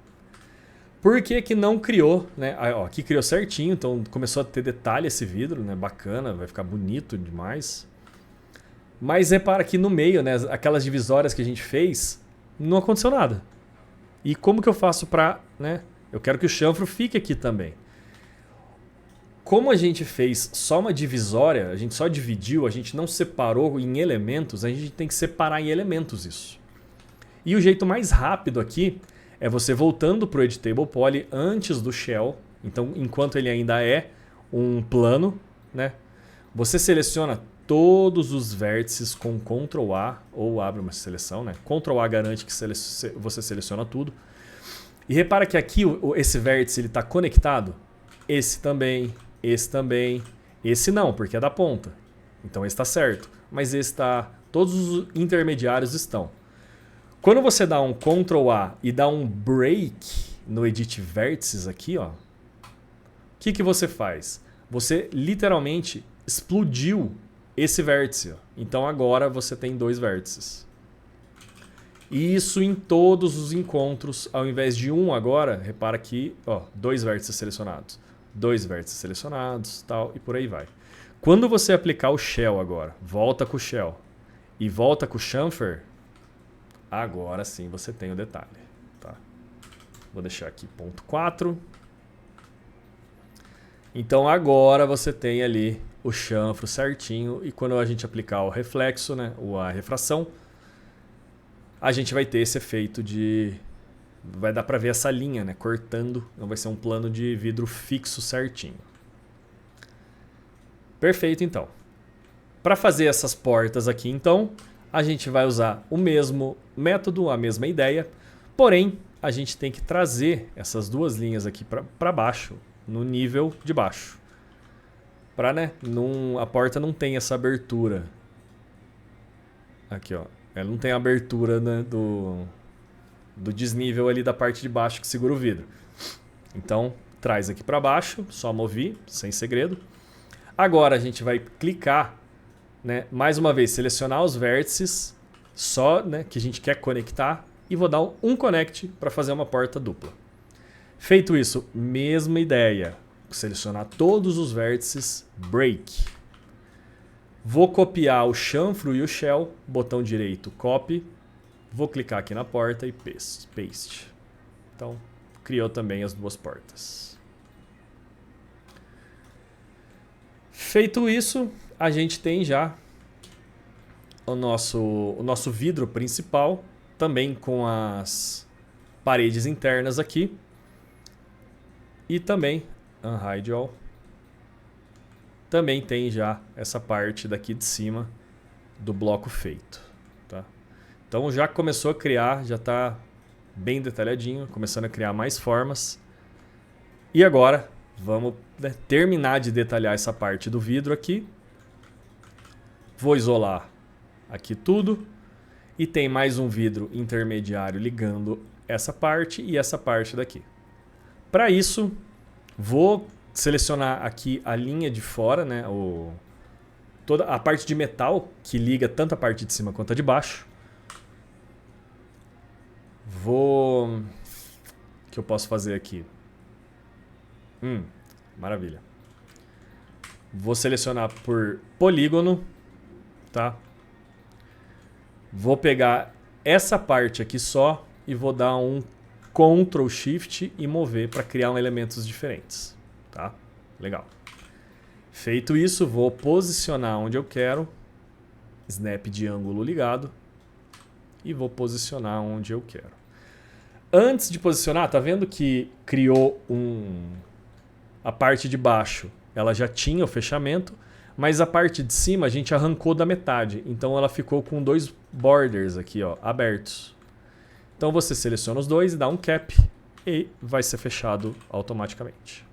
Por que que não criou, né? Ó, aqui criou certinho, então começou a ter detalhe esse vidro, né? Bacana, vai ficar bonito demais. Mas repara que no meio, né? Aquelas divisórias que a gente fez, não aconteceu nada. E como que eu faço para, né? Eu quero que o chanfro fique aqui também. Como a gente fez só uma divisória, a gente só dividiu, a gente não separou em elementos, a gente tem que separar em elementos isso. E o jeito mais rápido aqui é você voltando para o Editable Poly antes do shell. Então, enquanto ele ainda é um plano, né? Você seleciona todos os vértices com Ctrl A ou abre uma seleção, né? Ctrl A garante que você seleciona tudo. E repara que aqui esse vértice ele está conectado. Esse também, esse não, porque é da ponta. Então esse está certo. Mas esse está, todos os intermediários estão. Quando você dá um Ctrl A e dá um Break no Edit Vértices aqui, ó, o que você faz? Você literalmente explodiu esse vértice. Ó. Então agora você tem 2 vértices. E isso em todos os encontros, ao invés de um agora, repara aqui, ó, 2 vértices selecionados. 2 vértices selecionados, tal, e por aí vai. Quando você aplicar o shell agora, volta com o shell e volta com o chamfer, agora sim você tem o detalhe. Tá? Vou deixar aqui ponto 4. Então agora você tem ali o chanfro certinho e quando a gente aplicar o reflexo, né, ou a refração, a gente vai ter esse efeito de... Vai dar para ver essa linha, né, cortando, então vai ser um plano de vidro fixo certinho. Perfeito então. Para fazer essas portas aqui então, a gente vai usar o mesmo método, a mesma ideia, porém a gente tem que trazer essas 2 linhas aqui para baixo, no nível de baixo. Para, né, a porta não tem essa abertura. Aqui, ó. Ela não tem a abertura, né, do desnível ali da parte de baixo que segura o vidro. Então, traz aqui para baixo, só mover, sem segredo. Agora a gente vai clicar, né, mais uma vez, selecionar os vértices só, né, que a gente quer conectar e vou dar um connect para fazer uma porta dupla. Feito isso, mesma ideia. Selecionar todos os vértices, break. Vou copiar o chanfro e o shell, botão direito, copy. Vou clicar aqui na porta e paste. Então, criou também as 2 portas. Feito isso, a gente tem já o nosso vidro principal, também com as paredes internas aqui. E também, unhide all. Também tem já essa parte daqui de cima do bloco feito. Tá? Então já começou a criar, já está bem detalhadinho, começando a criar mais formas. E agora Vamos, né, terminar de detalhar essa parte do vidro aqui. Vou isolar aqui tudo. E tem mais um vidro intermediário ligando essa parte e essa parte daqui. Para isso, vou selecionar aqui a linha de fora, né, toda a parte de metal que liga tanto a parte de cima quanto a de baixo. O que eu posso fazer aqui? Maravilha. Vou selecionar por polígono, tá? Vou pegar essa parte aqui só e vou dar um Ctrl Shift e mover para criar elementos diferentes, tá? Legal. Feito isso, vou posicionar onde eu quero, snap de ângulo ligado, e vou posicionar onde eu quero. Antes de posicionar, tá vendo que criou a parte de baixo, ela já tinha o fechamento, mas a parte de cima a gente arrancou da metade, então ela ficou com dois borders aqui, ó, abertos. Então você seleciona os dois e dá um cap e vai ser fechado automaticamente.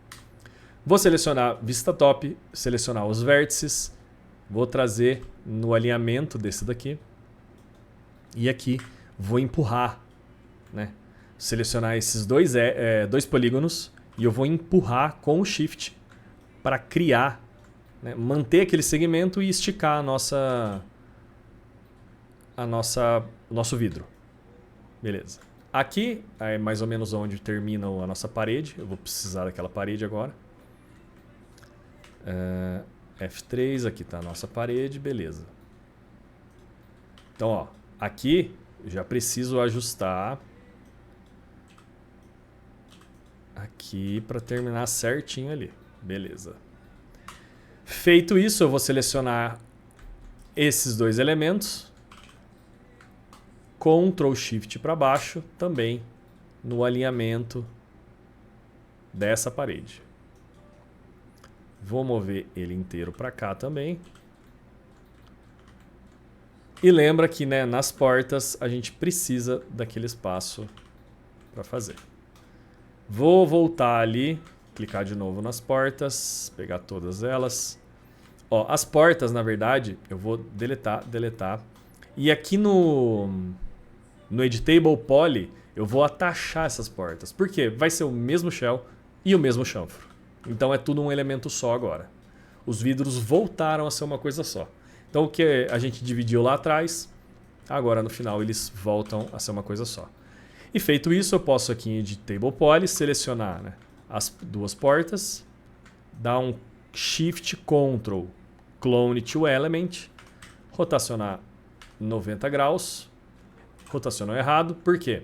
Vou selecionar vista top, selecionar os vértices, vou trazer no alinhamento desse daqui e aqui vou empurrar, né? Selecionar esses dois polígonos e eu vou empurrar com o Shift para criar, né, manter aquele segmento e esticar o nosso vidro. Beleza. Aqui é mais ou menos onde termina a nossa parede. Eu vou precisar daquela parede agora. F3, aqui está a nossa parede, beleza. Então, ó, aqui eu já preciso ajustar aqui para terminar certinho ali. Beleza. Feito isso, eu vou selecionar esses dois elementos. Ctrl Shift para baixo, também no alinhamento dessa parede. Vou mover ele inteiro para cá também. E lembra que, né, nas portas a gente precisa daquele espaço para fazer. Vou voltar ali, clicar de novo nas portas, pegar todas elas. Ó, as portas, na verdade, eu vou deletar. E aqui no Editable Poly, eu vou atachar essas portas. Por quê? Vai ser o mesmo shell e o mesmo chanfro. Então é tudo um elemento só agora. Os vidros voltaram a ser uma coisa só. Então o que a gente dividiu lá atrás, agora no final eles voltam a ser uma coisa só. E feito isso, eu posso aqui em Editable Poly selecionar, né, as duas portas, dar um Shift Ctrl Clone to Element, rotacionar 90 graus, rotacionou errado, por quê?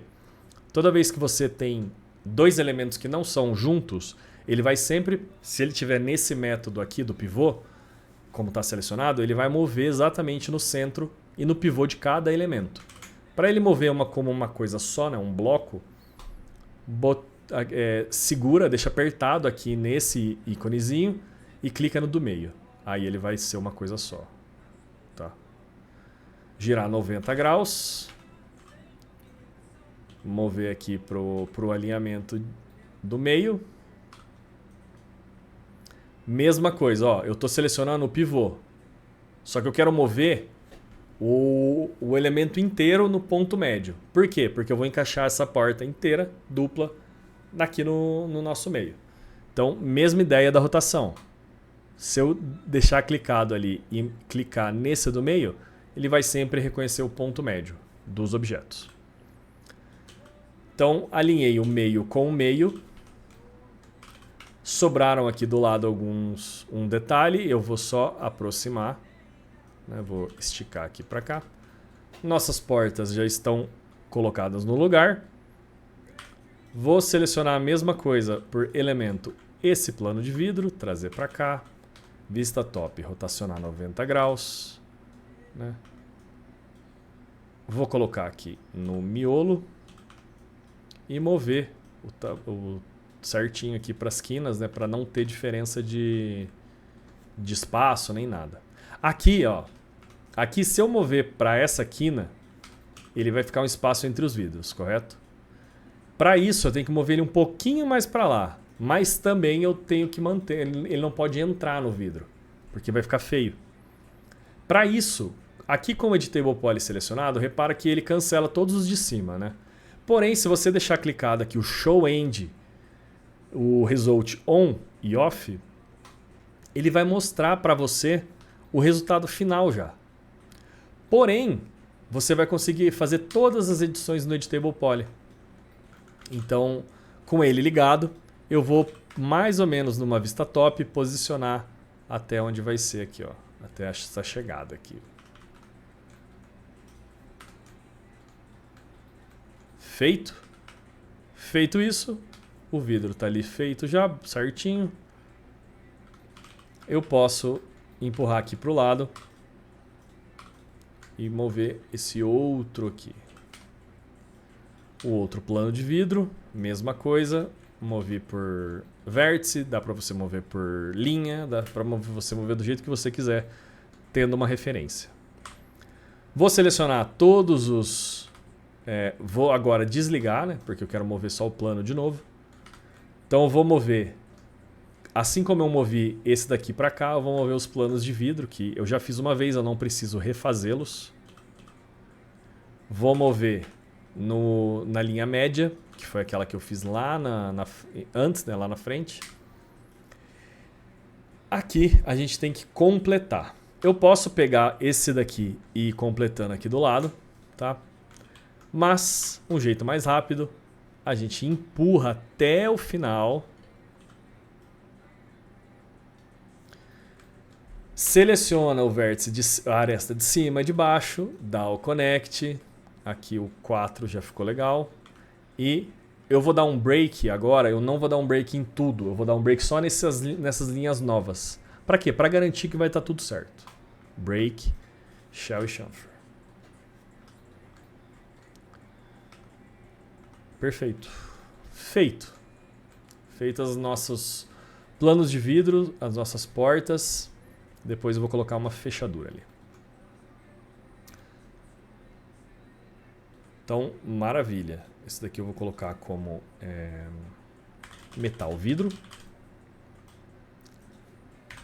Toda vez que você tem dois elementos que não são juntos, ele vai sempre, se ele estiver nesse método aqui do pivô, como está selecionado, ele vai mover exatamente no centro e no pivô de cada elemento. Para ele mover como uma coisa só, né, um bloco, segura, deixa apertado aqui nesse íconezinho e clica no do meio. Aí ele vai ser uma coisa só. Tá? Girar 90 graus. Mover aqui pro alinhamento do meio. Mesma coisa, ó, eu estou selecionando o pivô. Só que eu quero mover o elemento inteiro no ponto médio. Por quê? Porque eu vou encaixar essa porta inteira, dupla, aqui no nosso meio. Então, mesma ideia da rotação. Se eu deixar clicado ali e clicar nesse do meio, ele vai sempre reconhecer o ponto médio dos objetos. Então, alinhei o meio com o meio. Sobraram aqui do lado um detalhe, eu vou só aproximar. Né? Vou esticar aqui para cá. Nossas portas já estão colocadas no lugar. Vou selecionar a mesma coisa por elemento, esse plano de vidro, trazer para cá. Vista top, rotacionar 90 graus. Né? Vou colocar aqui no miolo e mover o certinho aqui para as quinas, né, para não ter diferença de espaço nem nada. Aqui, ó, aqui se eu mover para essa quina, ele vai ficar um espaço entre os vidros, correto? Para isso eu tenho que mover ele um pouquinho mais para lá. Mas também eu tenho que manter, ele não pode entrar no vidro, porque vai ficar feio. Para isso, aqui com o Editable Poly selecionado, repara que ele cancela todos os de cima, né? Porém, se você deixar clicado aqui o Show End, o Result On e Off, ele vai mostrar para você o resultado final já. Porém, você vai conseguir fazer todas as edições no Editable Poly. Então, com ele ligado, eu vou mais ou menos numa vista top posicionar até onde vai ser aqui, ó, até essa chegada aqui. Feito? Feito isso, o vidro está ali feito já, certinho. Eu posso empurrar aqui para o lado e mover esse outro aqui. O outro plano de vidro, mesma coisa, mover por vértice, dá para você mover por linha, dá para você mover do jeito que você quiser, tendo uma referência. Vou selecionar todos os... vou agora desligar, né, porque eu quero mover só o plano de novo. Então eu vou mover, assim como eu movi esse daqui para cá, eu vou mover os planos de vidro, que eu já fiz uma vez, eu não preciso refazê-los. Vou mover na linha média, que foi aquela que eu fiz lá antes, né, lá na frente. Aqui a gente tem que completar. Eu posso pegar esse daqui e ir completando aqui do lado, tá? Mas um jeito mais rápido, a gente empurra até o final. Seleciona o vértice, a aresta de cima e de baixo, dá o connect. Aqui o 4 já ficou legal. E eu vou dar um break agora, eu não vou dar um break em tudo, eu vou dar um break só nessas linhas novas. Para quê? Para garantir que vai estar tudo certo. Break, shell e chamfer. Perfeito. Feito. Feitos os nossos planos de vidro, as nossas portas. Depois eu vou colocar uma fechadura ali. Então, maravilha. Esse daqui eu vou colocar como metal vidro.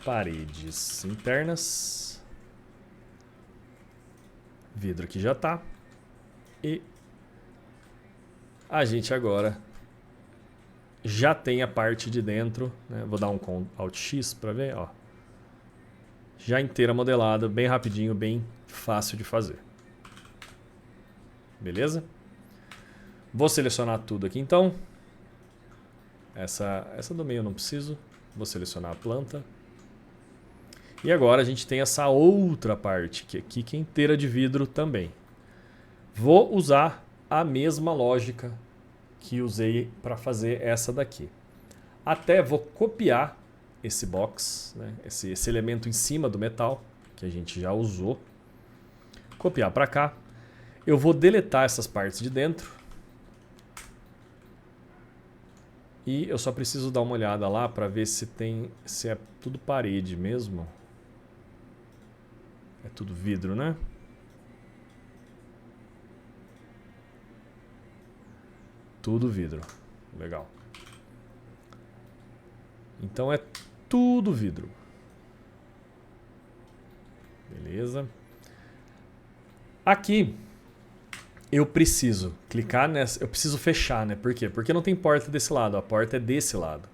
Paredes internas. Vidro que já está. E a gente agora já tem a parte de dentro, né? Vou dar um Alt X para ver, ó. Já inteira modelada, bem rapidinho, bem fácil de fazer. Beleza? Vou selecionar tudo aqui então. Essa do meio eu não preciso. Vou selecionar a planta. E agora a gente tem essa outra parte aqui que é inteira de vidro também. Vou usar a mesma lógica que usei para fazer essa daqui. Até vou copiar esse box, né? esse elemento em cima do metal que a gente já usou. Copiar para cá. Eu vou deletar essas partes de dentro. E eu só preciso dar uma olhada lá para ver se é tudo parede mesmo. É tudo vidro, né? Tudo vidro. Legal. Então é tudo vidro. Beleza. Aqui eu preciso clicar nessa, eu preciso fechar, né? Por quê? Porque não tem porta desse lado, a porta é desse lado.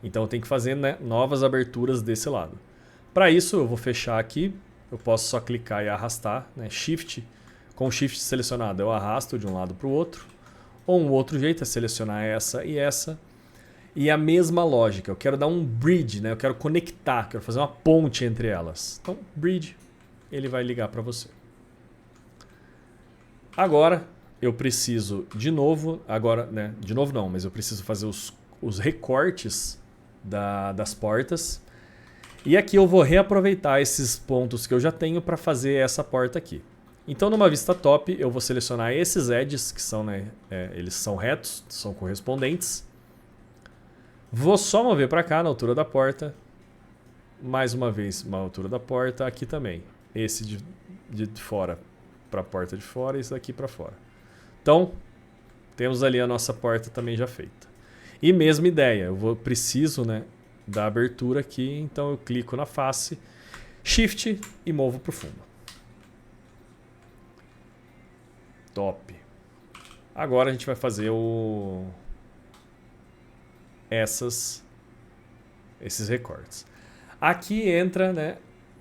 Então eu tenho que fazer, né, novas aberturas desse lado. Para isso eu vou fechar aqui, eu posso só clicar e arrastar, né? Shift, com o Shift selecionado eu arrasto de um lado para o outro. Ou um outro jeito é selecionar essa e essa. E a mesma lógica, eu quero dar um bridge, né? Eu quero conectar, quero fazer uma ponte entre elas. Então, bridge, ele vai ligar para você. Agora, eu preciso de novo, agora, né? De novo não, mas eu preciso fazer os recortes das portas. E aqui eu vou reaproveitar esses pontos que eu já tenho para fazer essa porta aqui. Então, numa vista top, eu vou selecionar esses edges, que são, né, eles são retos, são correspondentes. Vou só mover para cá, na altura da porta. Mais uma vez, uma altura da porta, aqui também. Esse de fora para a porta de fora e esse daqui para fora. Então, temos ali a nossa porta também já feita. E mesma ideia, preciso, né, da abertura aqui, então eu clico na face, Shift e movo para o fundo. Top. Agora a gente vai fazer esses recortes. Aqui entra, né,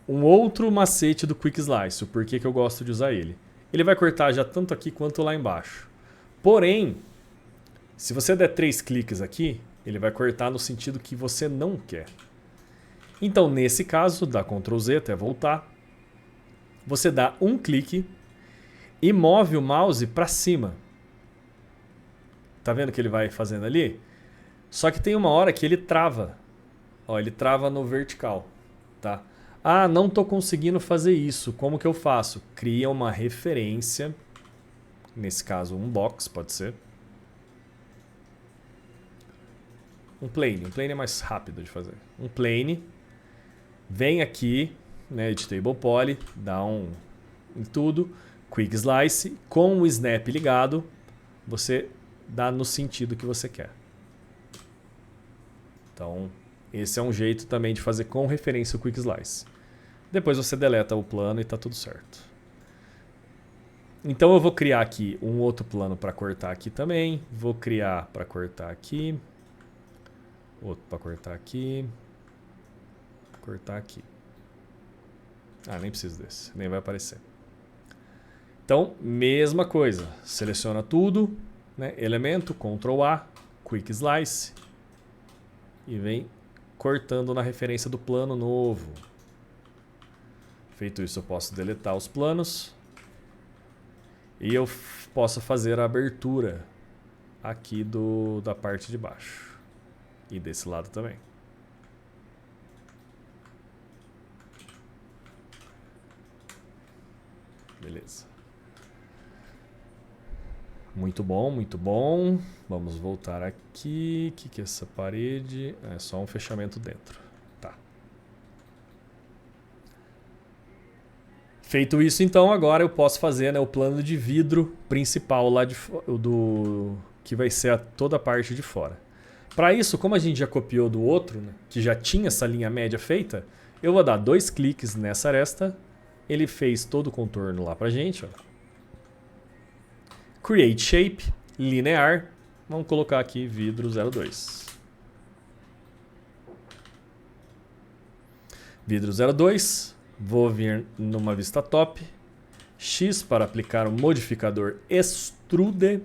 um outro macete do Quick Slice, o porquê que eu gosto de usar ele. Ele vai cortar já tanto aqui quanto lá embaixo. Porém, se você der 3 cliques aqui, ele vai cortar no sentido que você não quer. Então, nesse caso, dá Ctrl Z até voltar. Você dá um clique e move o mouse para cima. Tá vendo que ele vai fazendo ali? Só que tem uma hora que ele trava. Ó, ele trava no vertical, tá? Ah, não tô conseguindo fazer isso. Como que eu faço? Cria uma referência. Nesse caso, um box, pode ser. Um plane. Um plane é mais rápido de fazer. Um plane. Vem aqui, né, Editable Poly, dá em tudo. Quick Slice. Com o Snap ligado, você dá no sentido que você quer. Então, esse é um jeito também de fazer com referência o Quick Slice. Depois você deleta o plano e está tudo certo. Então eu vou criar aqui um outro plano para cortar aqui também. Vou criar para cortar aqui. Outro para cortar aqui. Cortar aqui. Ah, nem preciso desse. Nem vai aparecer. Então, mesma coisa. Seleciona tudo. Né? Elemento, Ctrl A, Quick Slice. E vem cortando na referência do plano novo. Feito isso, eu posso deletar os planos. E eu posso fazer a abertura aqui da parte de baixo. E desse lado também. Beleza. Muito bom, muito bom. Vamos voltar aqui. O que é essa parede? É só um fechamento dentro. Tá. Feito isso, então, agora eu posso fazer, né, o plano de vidro principal lá que vai ser toda a parte de fora. Para isso, como a gente já copiou do outro, né, que já tinha essa linha média feita, eu vou dar 2 cliques nessa aresta. Ele fez todo o contorno lá pra gente, ó. Create Shape, linear. Vamos colocar aqui vidro 02. Vidro 02. Vou vir numa vista top. X para aplicar o modificador Extrude.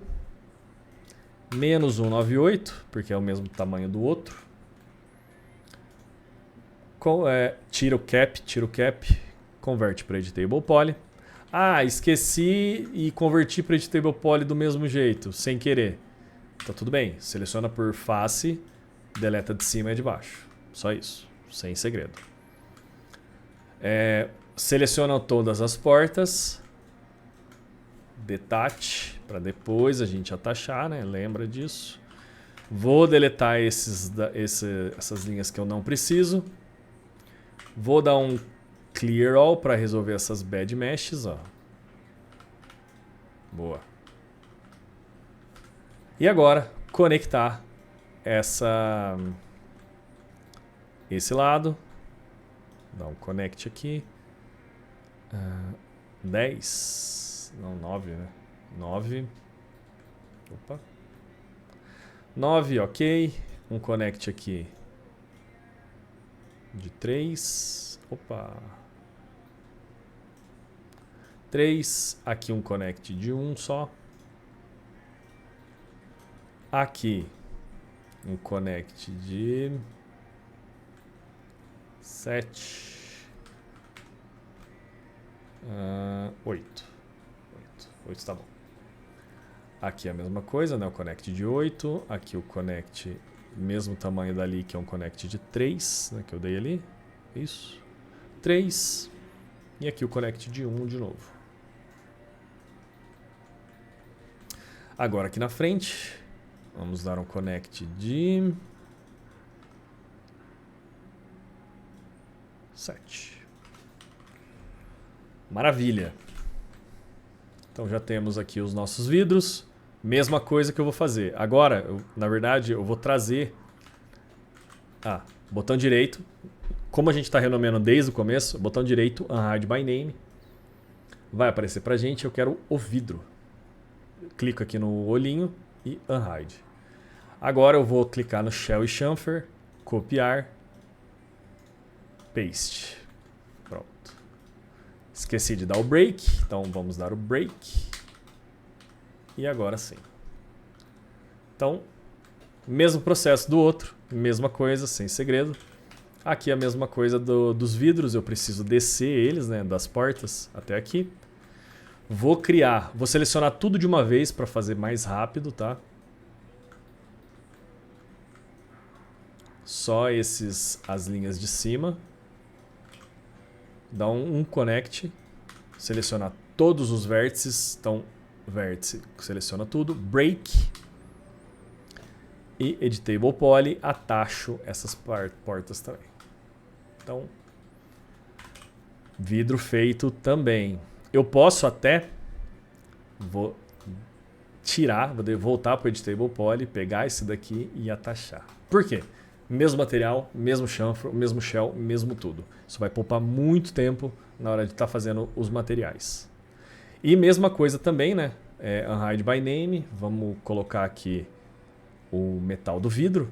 Menos 198, porque é o mesmo tamanho do outro. Tira o cap. Converte para Editable Poly. Ah, esqueci e converti para Editable Poly do mesmo jeito, sem querer. Tá tudo bem. Seleciona por face, deleta de cima e de baixo. Só isso, sem segredo. Seleciona todas as portas. Detach, para depois a gente atachar, né? Lembra disso. Vou deletar essas linhas que eu não preciso. Vou dar um Clear All para resolver essas bad meshes, ó. Boa. E agora, conectar esse lado. Dá um connect aqui. 10. Não, 9, né? 9. Opa. 9, ok. Um connect aqui de 3. Opa. 3. Aqui um connect de 1 só. Aqui um connect de 7. 8. 8 tá bom. Aqui a mesma coisa, né? O connect de 8. Aqui o connect, mesmo tamanho dali, que é um connect de 3, né? Que eu dei ali. Isso. 3. E aqui o connect de 1 de novo. Agora aqui na frente, vamos dar um connect de 7. Maravilha! Então já temos aqui os nossos vidros. Mesma coisa que eu vou fazer. Agora, na verdade, eu vou trazer... botão direito. Como a gente está renomeando desde o começo, botão direito, Unhide by Name. Vai aparecer pra gente, eu quero o vidro. Clico aqui no olhinho e Unhide. Agora eu vou clicar no Shell e Chamfer, copiar, paste. Pronto. Esqueci de dar o break, então vamos dar o break. E agora sim. Então, mesmo processo do outro, mesma coisa, sem segredo. Aqui a mesma coisa dos vidros, eu preciso descer eles, né, das portas até aqui. Vou selecionar tudo de uma vez para fazer mais rápido, tá? Só as linhas de cima. Dá um connect, selecionar todos os vértices, então vértice, seleciona tudo, break e editable poly, atacho essas portas também. Então, vidro feito também. Eu posso até, vou voltar para o editable poly, pegar esse daqui e atachar. Por quê? Mesmo material, mesmo chanfro, mesmo shell, mesmo tudo. Isso vai poupar muito tempo na hora de estar fazendo os materiais. E mesma coisa também, né? Unhide by Name. Vamos colocar aqui o metal do vidro.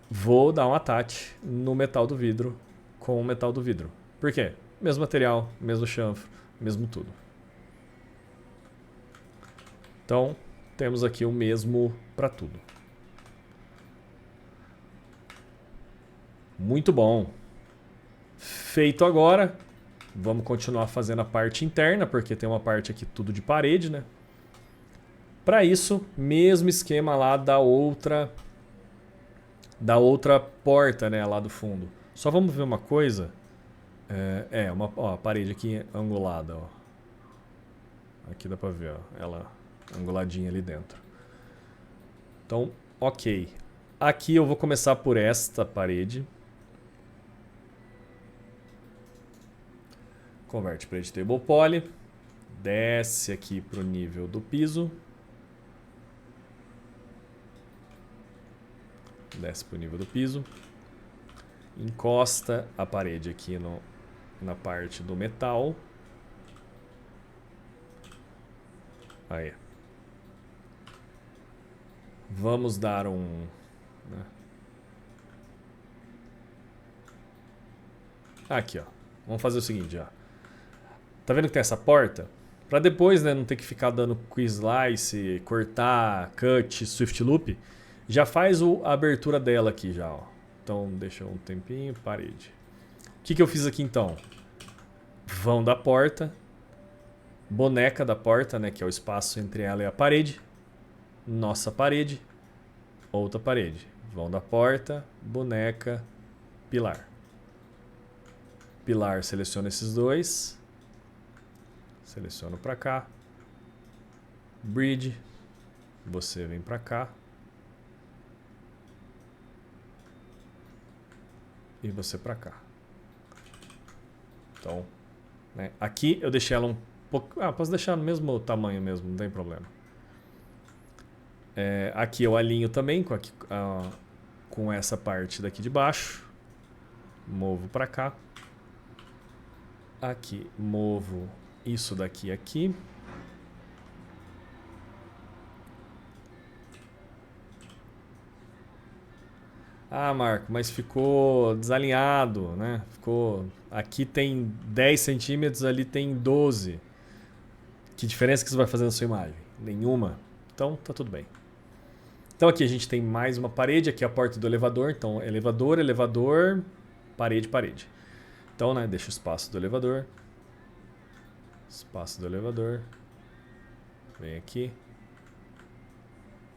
Vou dar um attach no metal do vidro com o metal do vidro. Por quê? Mesmo material, mesmo chanfro, mesmo tudo. Então, temos aqui o mesmo para tudo. Muito bom. Feito agora, vamos continuar fazendo a parte interna, porque tem uma parte aqui tudo de parede, né? Para isso, mesmo esquema lá da outra porta, né, lá do fundo. Só vamos ver uma coisa. A parede aqui angulada, ó. Aqui dá para ver, ó, ela anguladinha ali dentro. Então, ok. Aqui eu vou começar por esta parede. Converte para editable poly. Desce aqui para o nível do piso. Desce para o nível do piso. Encosta a parede aqui na parte do metal. Aí. Vamos dar né? Aqui, ó. Vamos fazer o seguinte, ó. Tá vendo que tem essa porta? Para depois, né, não ter que ficar dando quick slice, cortar, cut, swift loop, já faz a abertura dela aqui já, ó. Então, deixa um tempinho, parede. O que eu fiz aqui então? Vão da porta, boneca da porta, né, que é o espaço entre ela e a parede, nossa parede, outra parede. Vão da porta, boneca, pilar. Pilar, seleciona esses dois. Seleciono para cá. Bridge. Você vem para cá. E você para cá. Então, né, aqui eu deixei ela um pouco... posso deixar no mesmo tamanho mesmo, não tem problema. Aqui eu alinho também com essa parte daqui de baixo. Movo para cá. Aqui, movo isso daqui aqui. Marco, mas ficou desalinhado, né? Aqui tem 10 centímetros, ali tem 12. Que diferença que isso vai fazer na sua imagem? Nenhuma. Então, tá tudo bem. Então aqui a gente tem mais uma parede, aqui é a porta do elevador. Então, elevador, elevador, parede, parede. Então, né, deixa o espaço do elevador. Espaço do elevador. Vem aqui.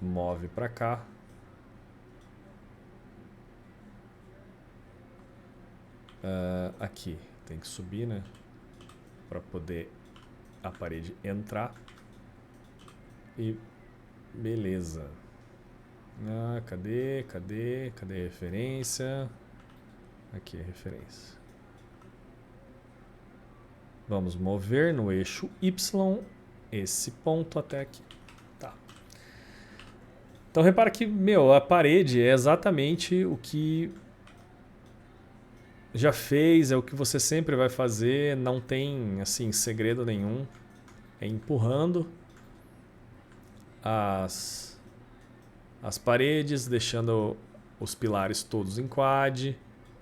Move pra cá. Aqui tem que subir, né? Para poder a parede entrar. E beleza. Cadê a referência? Aqui a referência. Vamos mover no eixo Y esse ponto até aqui. Tá. Então repara que, meu, a parede é exatamente o que já fez, é o que você sempre vai fazer, não tem assim segredo nenhum. É empurrando as paredes, deixando os pilares todos em quad,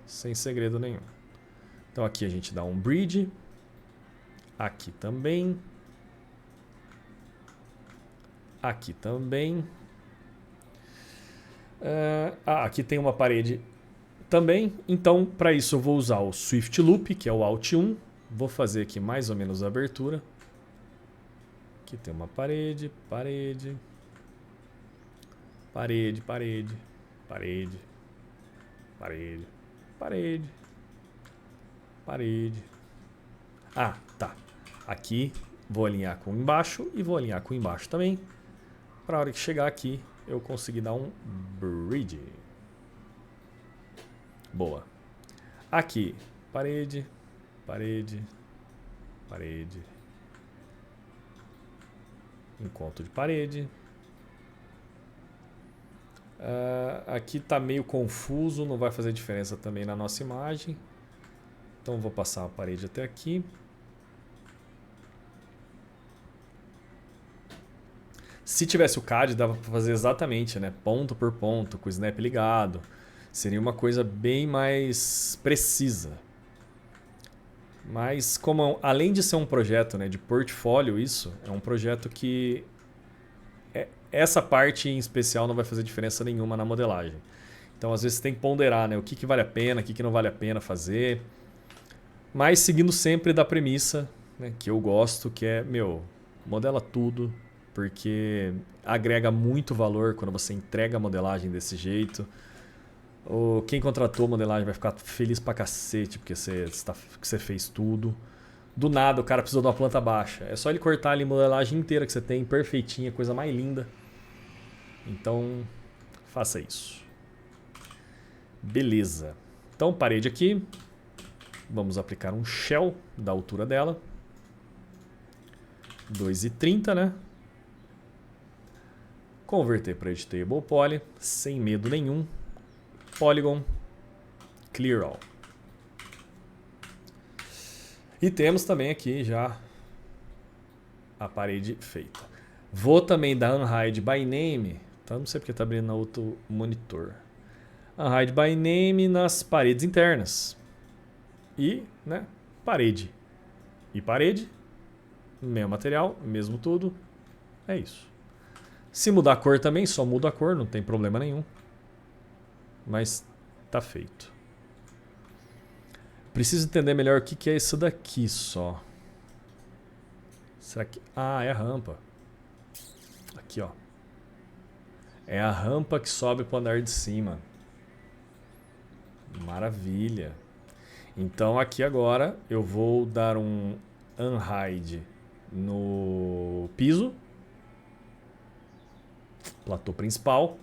sem segredo nenhum. Então aqui a gente dá um bridge, aqui também, aqui também. Aqui tem uma parede também, então para isso eu vou usar o Swift Loop, que é o Alt 1. Vou fazer aqui mais ou menos a abertura. Aqui tem uma parede, parede, parede, parede, parede, parede, parede, parede. Ah, tá. Aqui vou alinhar com embaixo e vou alinhar com embaixo também. Para a hora que chegar aqui, eu conseguir dar um bridge. Boa. Aqui, parede, parede, parede. Encontro de parede. Aqui tá meio confuso, não vai fazer diferença também na nossa imagem. Então vou passar a parede até aqui. Se tivesse o CAD, dava para fazer exatamente, né? Ponto por ponto, com o snap ligado. Seria uma coisa bem mais precisa. Mas como além de ser um projeto, né, de portfólio, isso é um projeto que essa parte em especial não vai fazer diferença nenhuma na modelagem. Então às vezes você tem que ponderar, né, o que vale a pena, o que não vale a pena fazer. Mas seguindo sempre da premissa, né, que eu gosto, que é, modela tudo, porque agrega muito valor quando você entrega a modelagem desse jeito. Quem contratou a modelagem vai ficar feliz pra cacete, porque você fez tudo. Do nada o cara precisou de uma planta baixa. É só ele cortar ali a modelagem inteira que você tem, perfeitinha, coisa mais linda. Então, faça isso. Beleza. Então, parede aqui. Vamos aplicar um shell da altura dela. 2,30, né? Converter para Editable Poly, sem medo nenhum. Polygon, Clear All. E temos também aqui já a parede feita. Vou também dar Unhide by Name. Então não sei porque está abrindo no outro monitor. Unhide by Name nas paredes internas. E, né, parede. E parede. Mesmo material, mesmo tudo. É isso. Se mudar a cor também, só muda a cor, não tem problema nenhum. Mas tá feito. Preciso entender melhor o que é isso daqui só. Será que... Ah, é a rampa. Aqui, ó. É a rampa que sobe para o andar de cima. Maravilha. Então aqui agora eu vou dar um unhide no piso. Platô principal.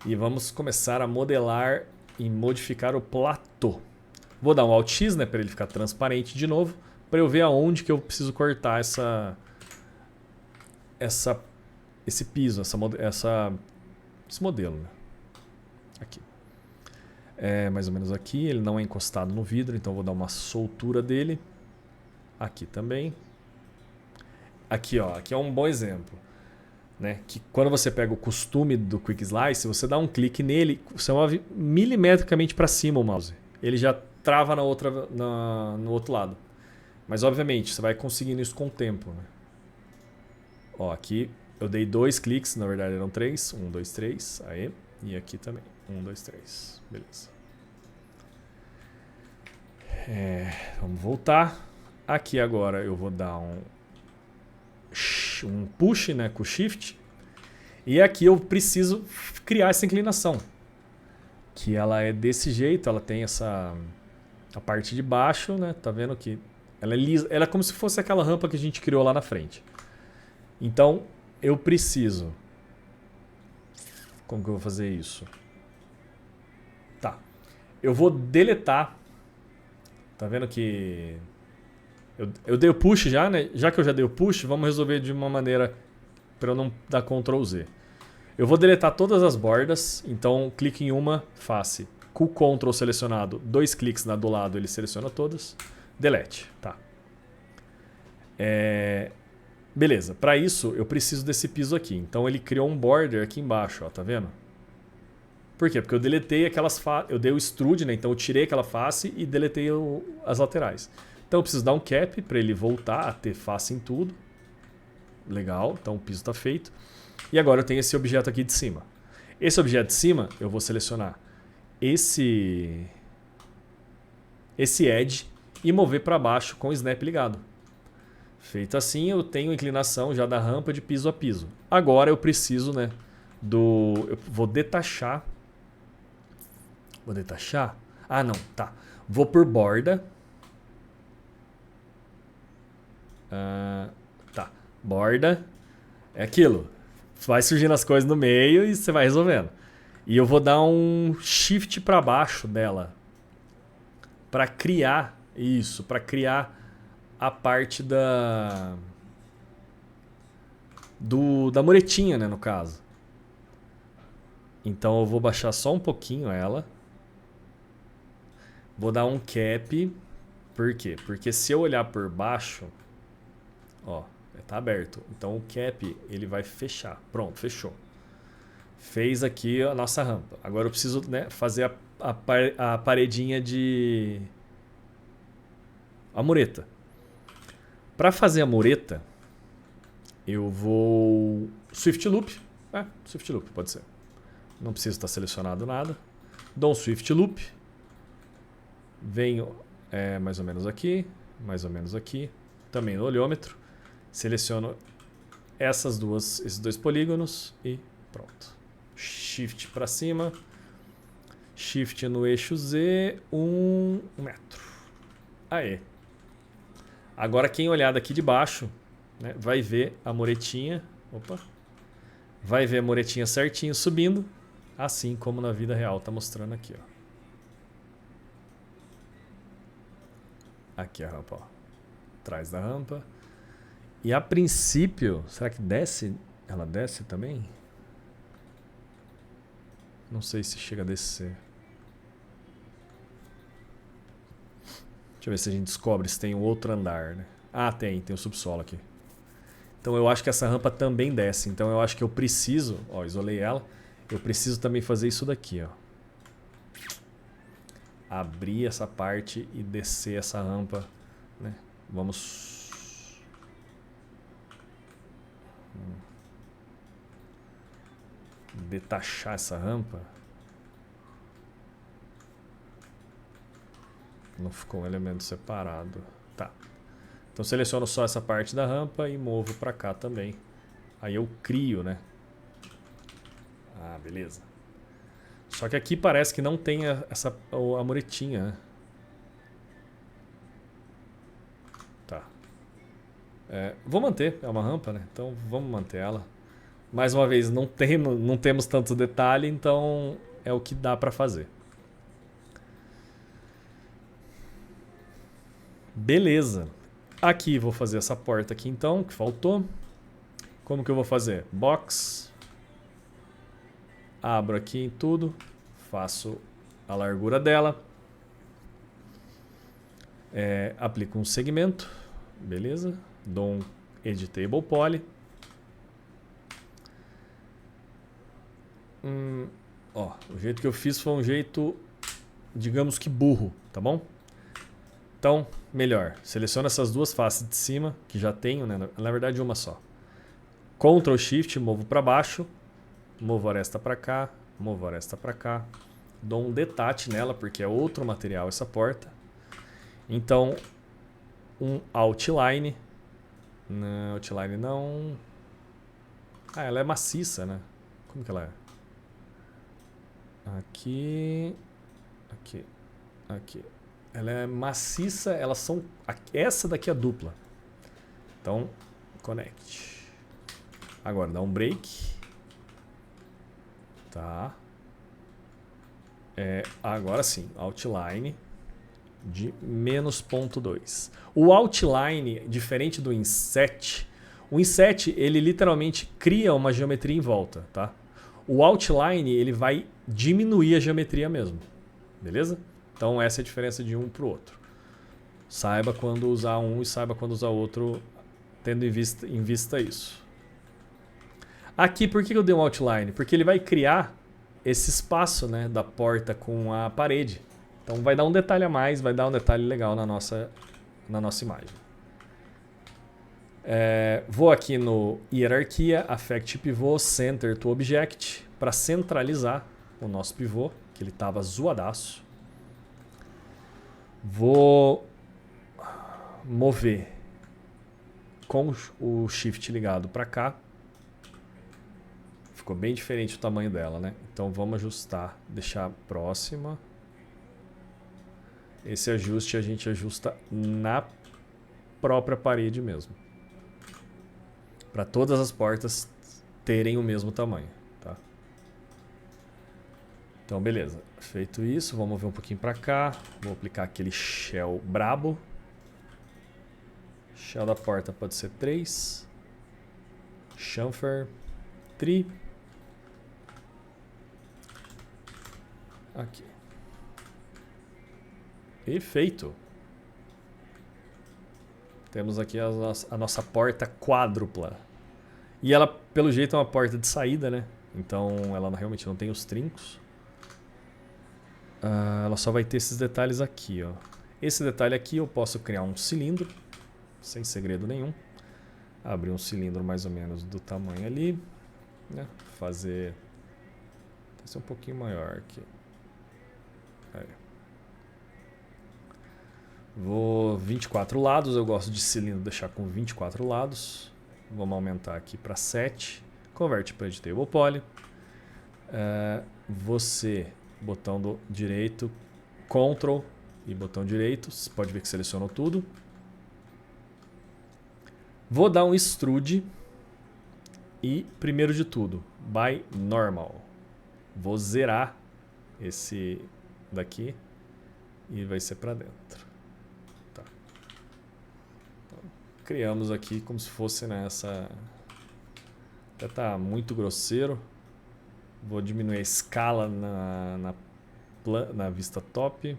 E vamos começar a modelar e modificar o platô. Vou dar um Alt X, né, para ele ficar transparente de novo, para eu ver aonde que eu preciso cortar esse piso, esse modelo. Né? Aqui. É mais ou menos aqui, ele não é encostado no vidro, então eu vou dar uma soltura dele. Aqui também. Aqui, ó, aqui é um bom exemplo. Né? Que quando você pega o costume do Quick Slice, você dá um clique nele, você move milimetricamente para cima o mouse. Ele já trava no outro lado. Mas obviamente, você vai conseguindo isso com o tempo. Né? Ó, aqui eu dei 2 cliques, na verdade eram 3. 1, 2, 3. Aí. E aqui também. 1, 2, 3. Beleza. Vamos voltar. Aqui agora eu vou dar um push, né, com o shift. E aqui eu preciso criar essa inclinação. Que ela é desse jeito, ela tem a parte de baixo, né? Tá vendo que ela é lisa, ela é como se fosse aquela rampa que a gente criou lá na frente. Então, eu preciso... Como que eu vou fazer isso? Tá. Eu vou deletar. Tá vendo que Eu dei o push já, né? Já que eu já dei o push, vamos resolver de uma maneira para eu não dar Ctrl Z. Eu vou deletar todas as bordas, então clique em uma face. Com o Ctrl selecionado, 2 cliques do lado, ele seleciona todas. Delete, tá. Beleza, para isso eu preciso desse piso aqui. Então ele criou um border aqui embaixo, ó, tá vendo? Por quê? Porque eu deletei aquelas faces, eu dei o extrude, né? Então eu tirei aquela face e deletei as laterais. Então eu preciso dar um cap para ele voltar a ter face em tudo. Legal, então o piso está feito. E agora eu tenho esse objeto aqui de cima. Esse objeto de cima, eu vou selecionar esse edge e mover para baixo com o snap ligado. Feito assim, eu tenho inclinação já da rampa de piso a piso. Agora eu preciso, né, eu vou detachar. Vou detachar? Ah, não, tá. Vou por borda. Tá, borda. É aquilo. Vai surgindo as coisas no meio e você vai resolvendo. E eu vou dar um shift para baixo dela. Para criar isso, para criar a parte da muretinha, né, no caso. Então eu vou baixar só um pouquinho ela. Vou dar um cap. Por quê? Porque se eu olhar por baixo, ó, tá aberto. Então o cap ele vai fechar. Pronto, fechou. Fez aqui a nossa rampa. Agora eu preciso, né, fazer a paredinha a mureta. Para fazer a mureta, eu vou Swift Loop. Swift Loop pode ser. Não precisa estar selecionado nada. Dou um Swift Loop. Venho mais ou menos aqui, mais ou menos aqui. Também no olhômetro. Seleciono esses dois polígonos e pronto. Shift para cima. Shift no eixo Z, 1 metro. Aê. Agora quem olhar daqui de baixo, né, vai ver a muretinha. Opa. Vai ver a muretinha certinho subindo. Assim como na vida real tá mostrando aqui, ó. Aqui a rampa, ó. Atrás da rampa. E a princípio, será que desce? Ela desce também? Não sei se chega a descer. Deixa eu ver se a gente descobre se tem um outro andar, né? Ah, tem o subsolo aqui. Então eu acho que essa rampa também desce. Então eu acho que eu preciso, ó, isolei ela. Eu preciso também fazer isso daqui, ó. Abrir essa parte e descer essa rampa, né? Vamos... detachar essa rampa. Não ficou um elemento separado. Tá. Então seleciono só essa parte da rampa e movo para cá também. Aí eu crio, né? Ah, beleza. Só que aqui parece que não tem a muretinha, né? Tá. Vou manter, é uma rampa, né? Então vamos manter ela. Mais uma vez, não temos tanto detalhe, então é o que dá para fazer. Beleza. Aqui vou fazer essa porta aqui então, que faltou. Como que eu vou fazer? Box. Abro aqui em tudo. Faço a largura dela. Aplico um segmento. Beleza. Dou um Editable Poly. O jeito que eu fiz foi um jeito, digamos que burro, tá bom? Então, melhor. Seleciono essas duas faces de cima, que já tenho, né? Na verdade, uma só. Ctrl Shift, movo para baixo. Movo a aresta para cá. Movo a aresta para cá. Dou um detach nela, porque é outro material essa porta. Então, um outline. Não, outline não. Ela é maciça, né? Como que ela é? Aqui. Aqui. Aqui. Ela é maciça, elas são... Essa daqui é dupla. Então, connect. Agora, dá um break. Tá. Agora sim, outline. de menos 0,2. O outline, diferente do inset, o inset ele literalmente cria uma geometria em volta, tá? O outline ele vai diminuir a geometria mesmo, beleza? Então essa é a diferença de um para o outro. Saiba quando usar um e saiba quando usar outro, tendo em vista isso. Aqui, por que eu dei um outline? Porque ele vai criar esse espaço, né, da porta com a parede. Então vai dar um detalhe a mais, vai dar um detalhe legal na nossa imagem. Vou aqui no hierarquia, affect pivô, center to object, para centralizar o nosso pivô, que ele estava zoadaço. Vou mover com o shift ligado para cá. Ficou bem diferente o tamanho dela, né? Então vamos ajustar, deixar próxima. Esse ajuste a gente ajusta na própria parede mesmo. Para todas as portas terem o mesmo tamanho, tá? Então beleza, feito isso, vamos mover um pouquinho para cá. Vou aplicar aquele shell brabo. Shell da porta pode ser 3. Chamfer 3. Aqui. E feito. Temos aqui a nossa porta quádrupla. E ela, pelo jeito, é uma porta de saída, né? Então ela realmente não tem os trincos. Ela só vai ter esses detalhes aqui, ó. Esse detalhe aqui eu posso criar um cilindro, sem segredo nenhum. Abrir um cilindro mais ou menos do tamanho ali, né? Fazer um pouquinho maior aqui. Aí. Vou 24 lados, eu gosto de cilindro deixar com 24 lados. Vamos aumentar aqui para 7. Converte para Editable Poly. Você, botão do direito, Ctrl e botão direito. Você pode ver que selecionou tudo. Vou dar um extrude. E, primeiro de tudo, by normal. Vou zerar esse daqui e vai ser para dentro. Tá. Então, criamos aqui como se fosse nessa... Até tá muito grosseiro. Vou diminuir a escala na vista top.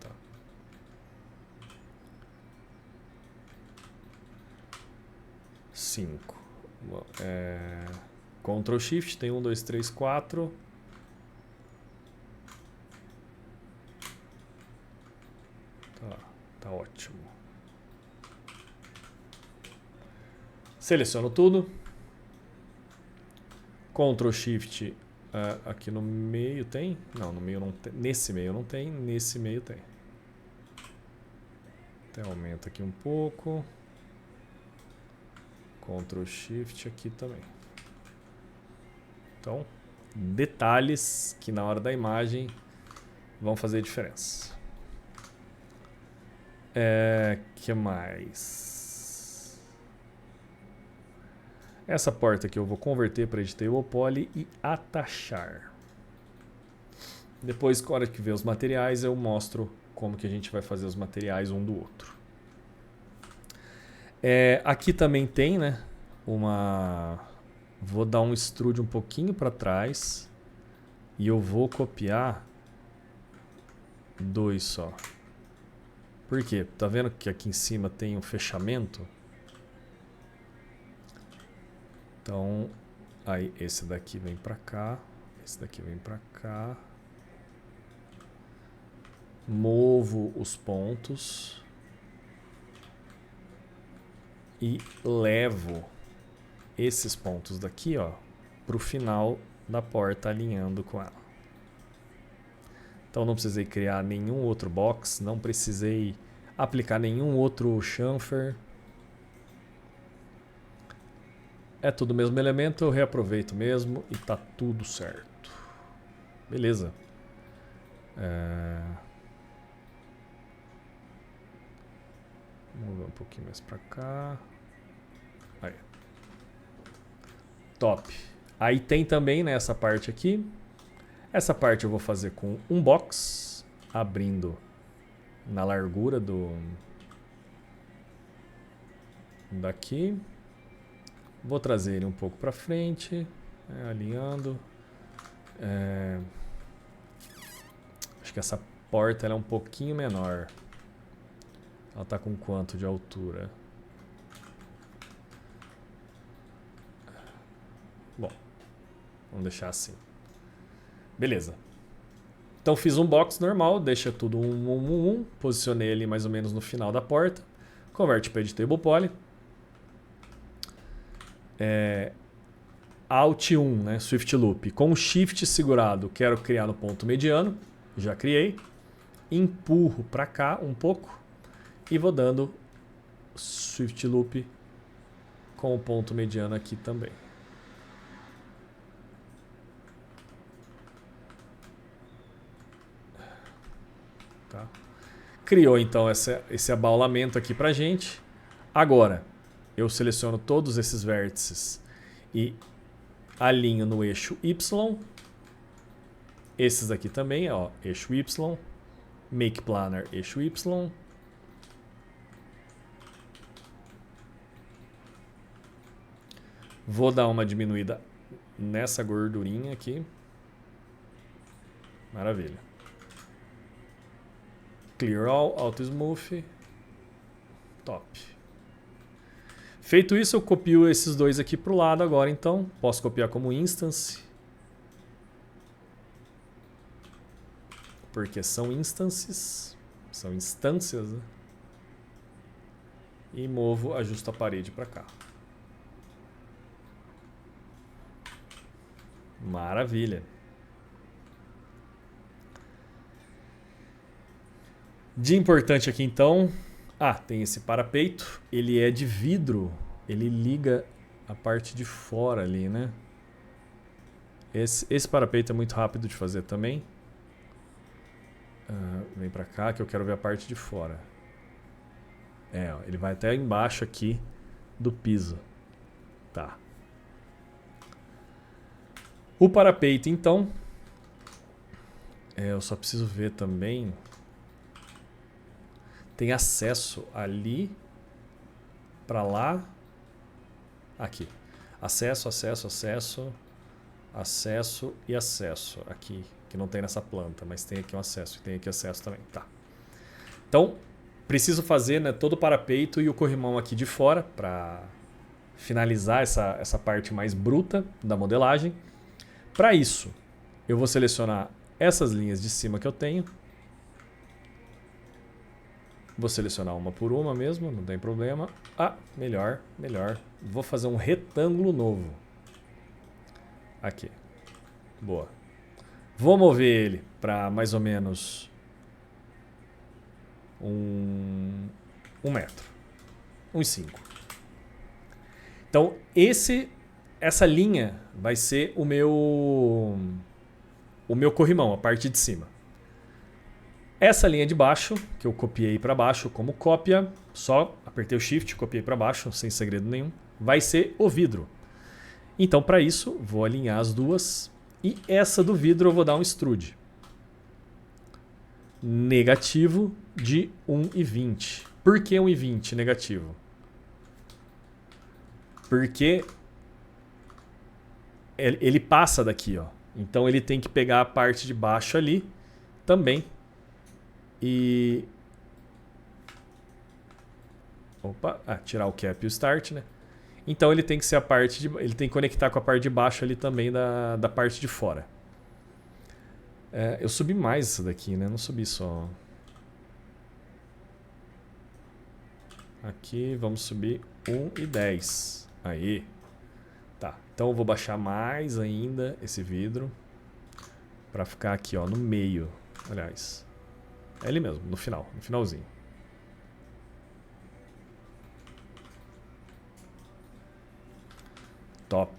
Tá. Cinco. Ctrl Shift, tem 1, 2, 3, 4. Tá ótimo. Seleciono tudo. Ctrl Shift aqui no meio tem? Não, no meio não tem. Nesse meio não tem, nesse meio tem. Até aumenta aqui um pouco. Ctrl Shift aqui também. Então, detalhes que na hora da imagem vão fazer diferença. Que mais? Essa porta aqui eu vou converter para Editable Poly e atachar. Depois, na hora que ver os materiais, eu mostro como que a gente vai fazer os materiais um do outro. Aqui também tem, né, vou dar um extrude um pouquinho para trás e eu vou copiar 2 só. Por quê? Tá vendo que aqui em cima tem um fechamento? Então, aí esse daqui vem para cá, esse daqui vem para cá. Movo os pontos e levo esses pontos daqui, ó, para o final da porta, alinhando com ela. Então não precisei criar nenhum outro box, não precisei aplicar nenhum outro chamfer. É tudo o mesmo elemento, eu reaproveito mesmo e tá tudo certo. Beleza. Vamos ver um pouquinho mais pra cá. Aí. Top. Aí tem também, né, essa parte aqui. Essa parte eu vou fazer com um box, abrindo na largura daqui. Vou trazer ele um pouco para frente, alinhando. Acho que essa porta ela é um pouquinho menor. Ela está com quanto de altura? Bom, vamos deixar assim. Beleza. Então fiz um box normal, deixa tudo 1, posicionei ele mais ou menos no final da porta. Converte para Editable Poly. Alt 1, né, Swift Loop. Com o Shift segurado, quero criar no ponto mediano. Já criei. Empurro para cá um pouco. E vou dando Swift Loop com o ponto mediano aqui também. Tá. Criou então esse abaulamento aqui pra gente. Agora, eu seleciono todos esses vértices e alinho no eixo Y. Esses aqui também, ó, eixo Y. Make Planar, eixo Y. Vou dar uma diminuída nessa gordurinha aqui. Maravilha. Clear All, Auto Smooth. Top. Feito isso, eu copio esses dois aqui para o lado agora, então. Posso copiar como instance. Porque são instances. São instâncias, né? E movo, ajusto a parede para cá. Maravilha. De importante aqui então, tem esse parapeito, ele é de vidro, ele liga a parte de fora ali, né? Esse parapeito é muito rápido de fazer também. Vem pra cá que eu quero ver a parte de fora. Ó, ele vai até embaixo aqui do piso. Tá. O parapeito então, eu só preciso ver também... Tem acesso ali, para lá, aqui. Acesso, acesso, acesso, acesso e acesso aqui, que não tem nessa planta, mas tem aqui um acesso, e tem aqui acesso também. Tá. Então, preciso fazer, né, todo o parapeito e o corrimão aqui de fora para finalizar essa parte mais bruta da modelagem. Para isso, eu vou selecionar essas linhas de cima que eu tenho. Vou selecionar uma por uma mesmo, não tem problema. Melhor, melhor. Vou fazer um retângulo novo. Aqui. Boa. Vou mover ele para mais ou menos 1 metro. 1,5. Então, essa linha vai ser o meu corrimão, a parte de cima. Essa linha de baixo, que eu copiei para baixo como cópia, só apertei o Shift, copiei para baixo, sem segredo nenhum, vai ser o vidro. Então, para isso, vou alinhar as duas. E essa do vidro eu vou dar um extrude. Negativo de 1,20. Por que 1,20 negativo? Porque ele passa daqui, ó. Então ele tem que pegar a parte de baixo ali também. E... tirar o cap e o start, né? Então ele tem que ser ele tem que conectar com a parte de baixo ali também da parte de fora. Eu subi mais isso daqui, né? Não subi só. Aqui vamos subir 1,10. Aí. Tá. Então eu vou baixar mais ainda esse vidro para ficar aqui, ó, no meio. Aliás. É ele mesmo, no finalzinho. Top.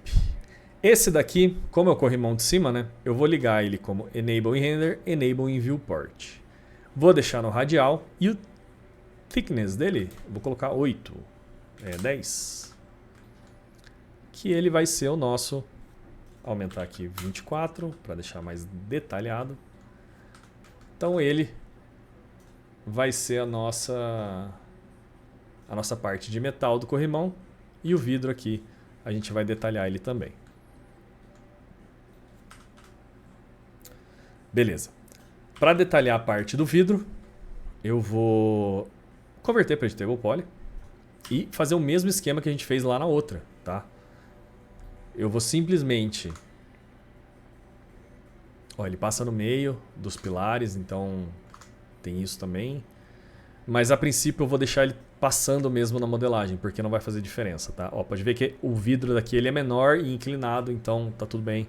Esse daqui, como é o corrimão de cima, né? Eu vou ligar ele como Enable in Render, Enable in Viewport. Vou deixar no radial e o thickness dele, vou colocar 8, 10. Que ele vai ser o nosso, aumentar aqui 24 para deixar mais detalhado. Então ele vai ser a nossa parte de metal do corrimão. E o vidro aqui, a gente vai detalhar ele também. Beleza. Para detalhar a parte do vidro, eu vou converter para Editable Poly e fazer o mesmo esquema que a gente fez lá na outra, tá? Eu vou simplesmente... Ó, ele passa no meio dos pilares, então tem isso também. Mas a princípio eu vou deixar ele passando mesmo na modelagem, porque não vai fazer diferença, tá? Ó, pode ver que o vidro daqui ele é menor e inclinado, então tá tudo bem.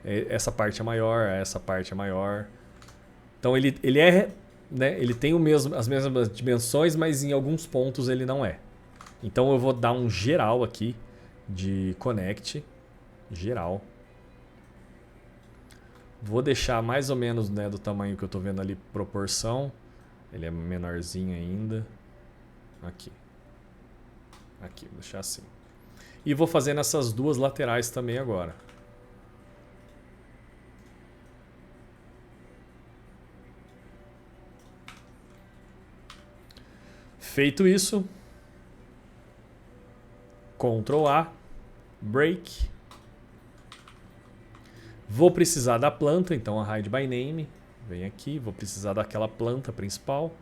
Essa parte é maior, essa parte é maior. Então ele é, né, ele tem as mesmas dimensões, mas em alguns pontos ele não é. Então eu vou dar um geral aqui de Connect, geral. Vou deixar mais ou menos, né, do tamanho que eu tô vendo ali, proporção. Ele é menorzinho ainda. Aqui. Aqui, vou deixar assim. E vou fazer nessas duas laterais também agora. Feito isso, Ctrl A, Break. Vou precisar da planta, então a Hide by Name. Vem aqui, vou precisar daquela planta principal,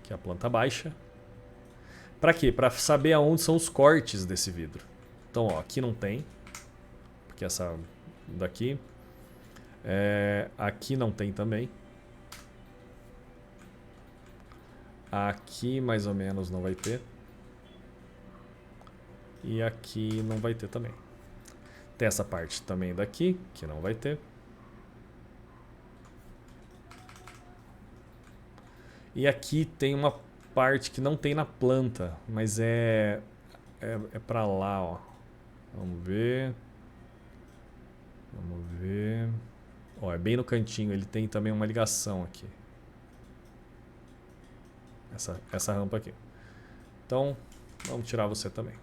que é a planta baixa. Para quê? Para saber aonde são os cortes desse vidro. Então, ó, aqui não tem, porque essa daqui. Aqui não tem também. Aqui mais ou menos não vai ter. E aqui não vai ter também. Tem essa parte também daqui, que não vai ter. E aqui tem uma parte que não tem na planta, mas é pra lá, ó. Vamos ver. Vamos ver. Ó, é bem no cantinho, ele tem também uma ligação aqui. Essa rampa aqui. Então, vamos tirar você também.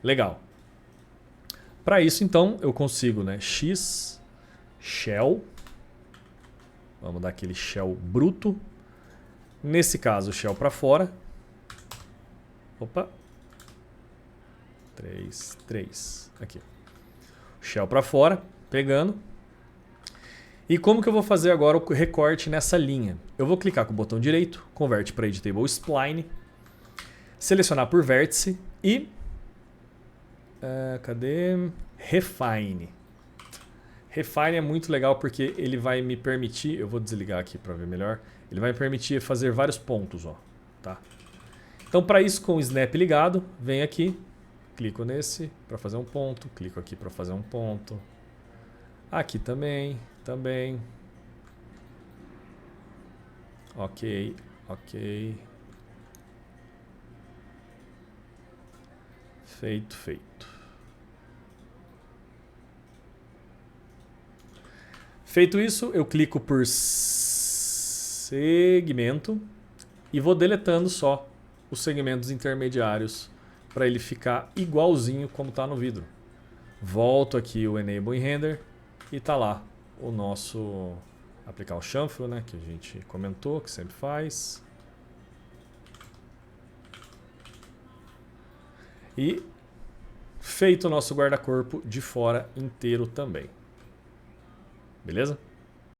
Legal. Para isso, então, eu consigo, né? X, Shell. Vamos dar aquele Shell bruto. Nesse caso, Shell para fora. Opa. 3. Aqui. Shell para fora, pegando. E como que eu vou fazer agora o recorte nessa linha? Eu vou clicar com o botão direito, converte para Editable Spline, selecionar por vértice e... cadê? Refine. Refine é muito legal porque ele vai me permitir... Eu vou desligar aqui para ver melhor. Ele vai me permitir fazer vários pontos, ó. Tá? Então, para isso, com o Snap ligado, venho aqui, clico nesse para fazer um ponto, clico aqui para fazer um ponto. Aqui também. Ok. Feito. Feito isso, eu clico por segmento e vou deletando só os segmentos intermediários para ele ficar igualzinho como está no vidro. Volto aqui o Enable em Render e tá lá o nosso... Aplicar o chanfro, né, que a gente comentou, que sempre faz. E feito o nosso guarda-corpo de fora inteiro também. Beleza?